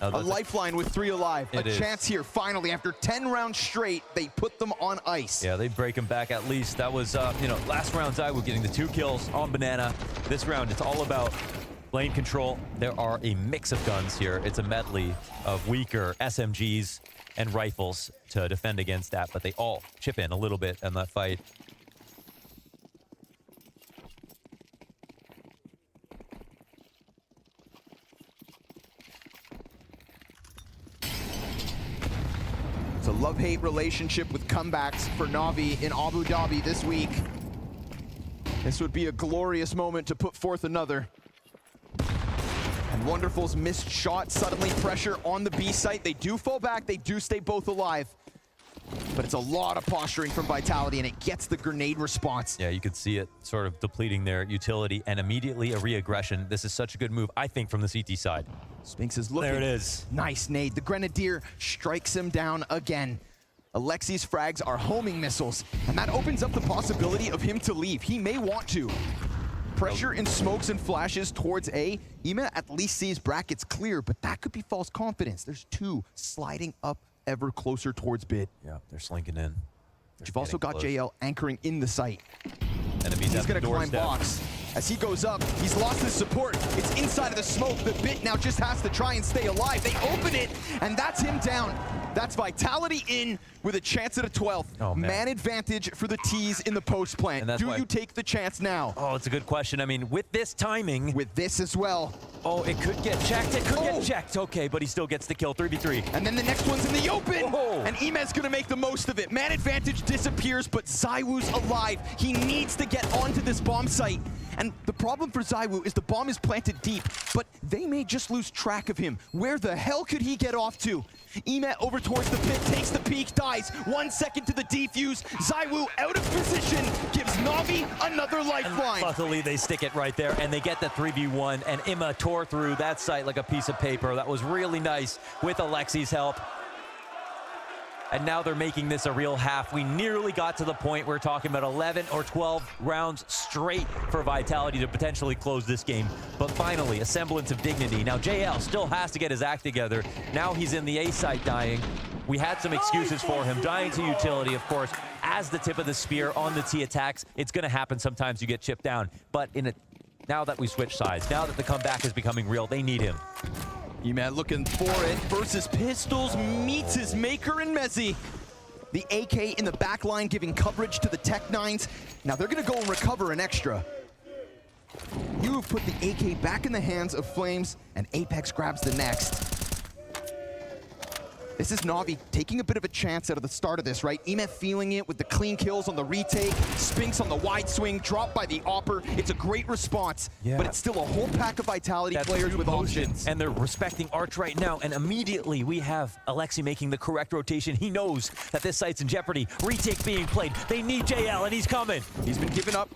A lifeline with 3 alive. A chance here, finally. After 10 rounds straight, they put them on ice. Yeah, they break him back at least. That was, you know, last round ZywOo getting the 2 kills on Banana. This round, it's all about lane control. There are a mix of guns here. It's a medley of weaker SMGs and rifles to defend against that, but they all chip in a little bit in that fight. It's a love-hate relationship with comebacks for NaVi in Abu Dhabi this week. This would be a glorious moment to put forth another. And Wonderful's missed shot, suddenly pressure on the B site. They do fall back, they do stay both alive. But it's a lot of posturing from Vitality, and it gets the grenade response. Yeah, you could see it sort of depleting their utility and immediately a re-aggression. This is such a good move, I think, from the CT side. Spinks is looking. There it is. Nice nade. The Grenadier strikes him down again. Alexi's frags are homing missiles, and that opens up the possibility of him to leave. He may want to. Pressure and smokes and flashes towards A. Ime at least sees brackets clear, but that could be false confidence. There's 2 sliding up ever closer towards Bit. Yeah, they're slinking in. You've also got JL anchoring in the site. Enemies He's at gonna the climb doorstep. box. As he goes up, he's lost his support. It's inside of the smoke. The Bit now just has to try and stay alive. They open it, and that's him down. That's Vitality in with a chance at a 12th. Oh, man. Advantage for the T's in the post plant. Do you take the chance now? Oh, it's a good question. I mean, with this timing. With this as well. Oh, it could get checked. It could get checked. Okay, but he still gets the kill. 3v3. And then the next one's in the open. Oh. And Ime's gonna make the most of it. Man advantage disappears, but ZywOo's alive. He needs to get onto this bomb site. And the problem for ZywOo is the bomb is planted deep, but they may just lose track of him. Where the hell could he get off to? Ime over towards the pit, takes the peek, dies. 1 second to the defuse. ZywOo out of position, gives NaVi another lifeline. Luckily, they stick it right there, and they get the 3v1, and Ime tore through that site like a piece of paper. That was really nice with Alexi's help. And now they're making this a real half. We nearly got to the point we're talking about 11 or 12 rounds straight for Vitality to potentially close this game. But finally, a semblance of dignity. Now, JL still has to get his act together. Now he's in the A site dying. We had some excuses for him. Dying to utility, of course, as the tip of the spear on the T attacks. It's going to happen sometimes you get chipped down. But now that we switch sides, now that the comeback is becoming real, they need him. Ime looking for it versus Pistols, meets his maker in Mezzi. The AK in the back line giving coverage to the Tech-9s. Now they're gonna go and recover an extra. You have put the AK back in the hands of Flames, and Apex grabs the next. This is Navi taking a bit of a chance out of the start of this, right? Emeth feeling it with the clean kills on the retake, Spinks on the wide swing, dropped by the Opper. It's a great response, but it's still a whole pack of Vitality players with options. And they're respecting Arch right now, and immediately we have Alexi making the correct rotation. He knows that this site's in jeopardy. Retake being played. They need JL, and he's coming. He's been given up.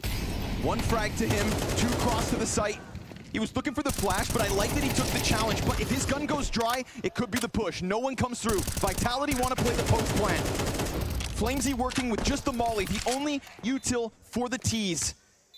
One frag to him, 2 cross to the site. He was looking for the flash, but I like that he took the challenge. But if his gun goes dry, it could be the push. No one comes through. Vitality want to play the post plan. Flamesy working with just the molly, the only util for the tease.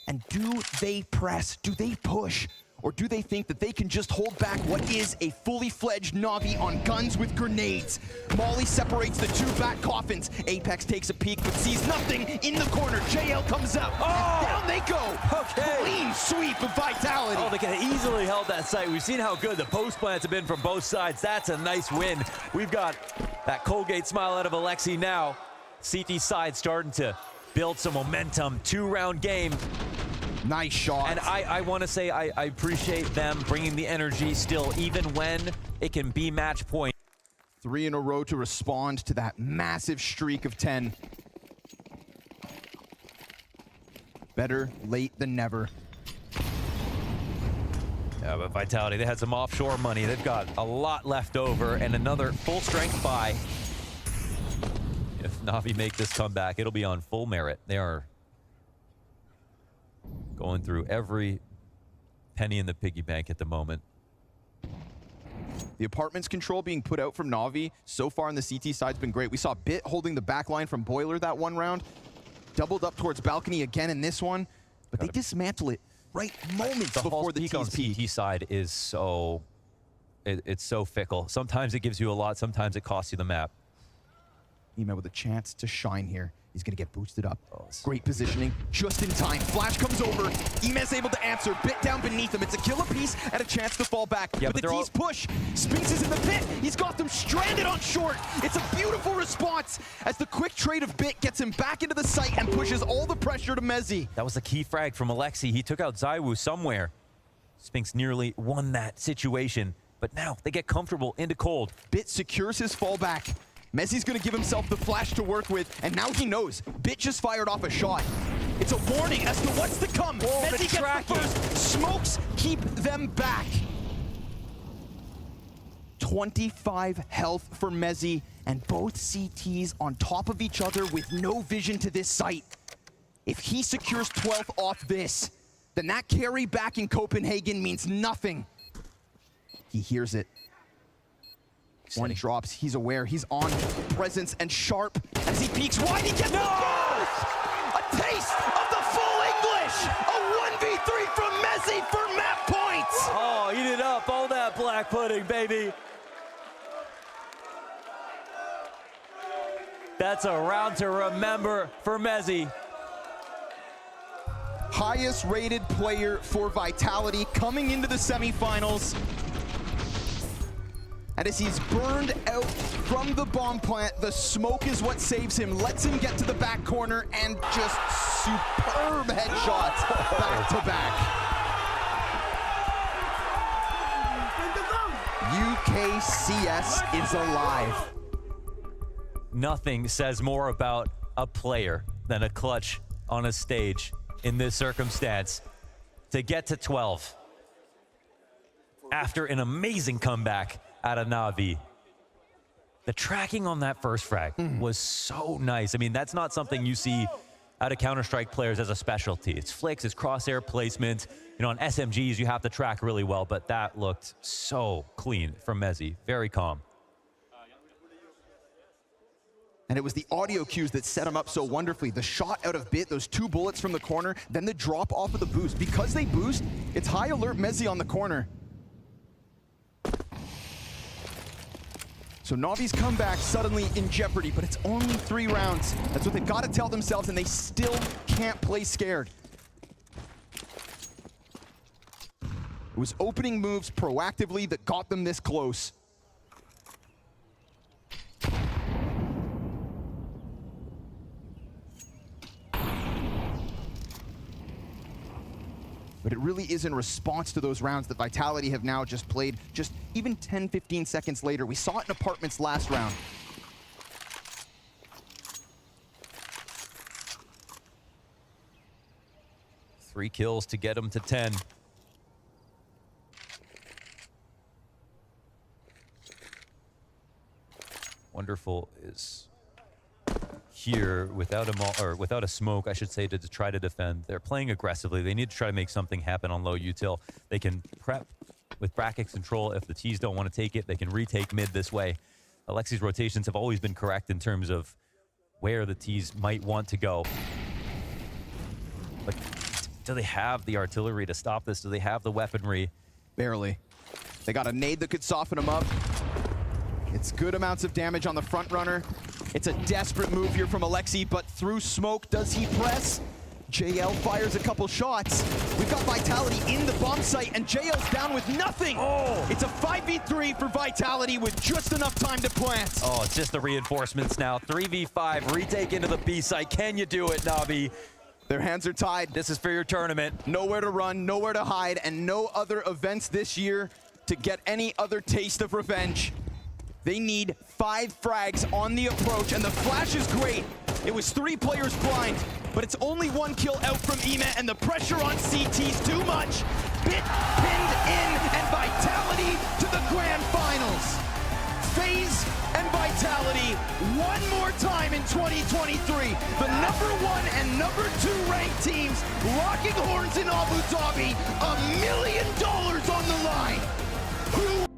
And do they press? Do they push? Or do they think that they can just hold back what is a fully fledged Navi on guns with grenades? Molly separates the 2 back coffins. Apex takes a peek but sees nothing in the corner. JL comes out. Oh! Down they go. Okay. Clean sweep of Vitality. Oh, they could have easily held that site. We've seen how good the post plants have been from both sides. That's a nice win. We've got that Colgate smile out of Alexi now. CT side starting to build some momentum. 2-round game. Nice shot. And I want to say I appreciate them bringing the energy still, even when it can be match point. 3 in a row to respond to that massive streak of 10. Better late than never. Yeah, but Vitality, they had some offshore money. They've got a lot left over and another full strength buy. If Navi make this comeback, it'll be on full merit. They are going through every penny in the piggy bank at the moment. The apartments control being put out from Navi so far on the CT side's been great. We saw Bit holding the back line from Boiler that one round. Doubled up towards balcony again in this one, but they dismantle it right moments before the on tease peak. CT side is so, it's so fickle. Sometimes it gives you a lot, sometimes it costs you the map. Emeth with a chance to shine here. He's going to get boosted up. Great positioning, just in time. Flash comes over. Emeth's able to answer. Bit down beneath him. It's a kill apiece and a chance to fall back. Yeah, but the tease push. Spinks is in the pit. He's got them stranded on short. It's a beautiful response as the quick trade of Bit gets him back into the site and pushes all the pressure to Mezzi. That was the key frag from Alexi. He took out ZywOo somewhere. Spinks nearly won that situation, but now they get comfortable into cold. Bit secures his fallback. Mezzi's going to give himself the flash to work with, and now he knows. Bit just fired off a shot. It's a warning as to what's to come. Whoa, Mezzi gets the first. Smokes keep them back. 25 health for Mezzi, and both CTs on top of each other with no vision to this site. If he secures 12th off this, then that carry back in Copenhagen means nothing. He hears it. One drops, he's aware, he's on presence and sharp as he peeks wide, he gets the goal! A taste of the full English! A 1v3 from Mezzi for map points! Oh, eat it up, all that black pudding, baby. That's a round to remember for Mezzi. Highest rated player for Vitality coming into the semifinals. And as he's burned out from the bomb plant, the smoke is what saves him, lets him get to the back corner, and just superb headshots back to back. UKCS is alive. Nothing says more about a player than a clutch on a stage in this circumstance. To get to 12 after an amazing comeback out of Navi. The tracking on that first frag was so nice. I mean, that's not something you see out of Counter-Strike players as a specialty. It's flicks, it's crosshair placement. You know, on SMGs, you have to track really well, but that looked so clean from Mezzi. Very calm. And it was the audio cues that set him up so wonderfully. The shot out of Bit, those 2 bullets from the corner, then the drop off of the boost. Because they boost, it's high alert Mezzi on the corner. So Navi's comeback suddenly in jeopardy, but it's only 3 rounds. That's what they've got to tell themselves, and they still can't play scared. It was opening moves proactively that got them this close. But but it really is in response to those rounds that Vitality have now just played just even 10, 15 seconds later. We saw it in Apartments last round. Three kills to get him to 10. Wonderful is here without a smoke, I should say, to try to defend. They're playing aggressively. They need to try to make something happen on low util. They can prep with bracket control. If the T's don't want to take it, they can retake mid this way. Alexi's rotations have always been correct in terms of where the T's might want to go. But do they have the artillery to stop this? Do they have the weaponry? Barely. They got a nade that could soften them up. It's good amounts of damage on the front runner. It's a desperate move here from Alexi, but through smoke, does he press? JL fires a couple shots. We've got Vitality in the bomb site, and JL's down with nothing. Oh! It's a 5v3 for Vitality with just enough time to plant. Oh, it's just the reinforcements now. 3v5, retake into the B site. Can you do it, NaVi? Their hands are tied. This is for your tournament. Nowhere to run, nowhere to hide, and no other events this year to get any other taste of revenge. They need 5 frags on the approach, and the flash is great. It was 3 players blind, but it's only 1 kill out from Emet, and the pressure on CT's too much. Bit pinned in, and Vitality to the grand finals. FaZe and Vitality one more time in 2023. The #1 and #2 ranked teams locking horns in Abu Dhabi. $1 million on the line. Who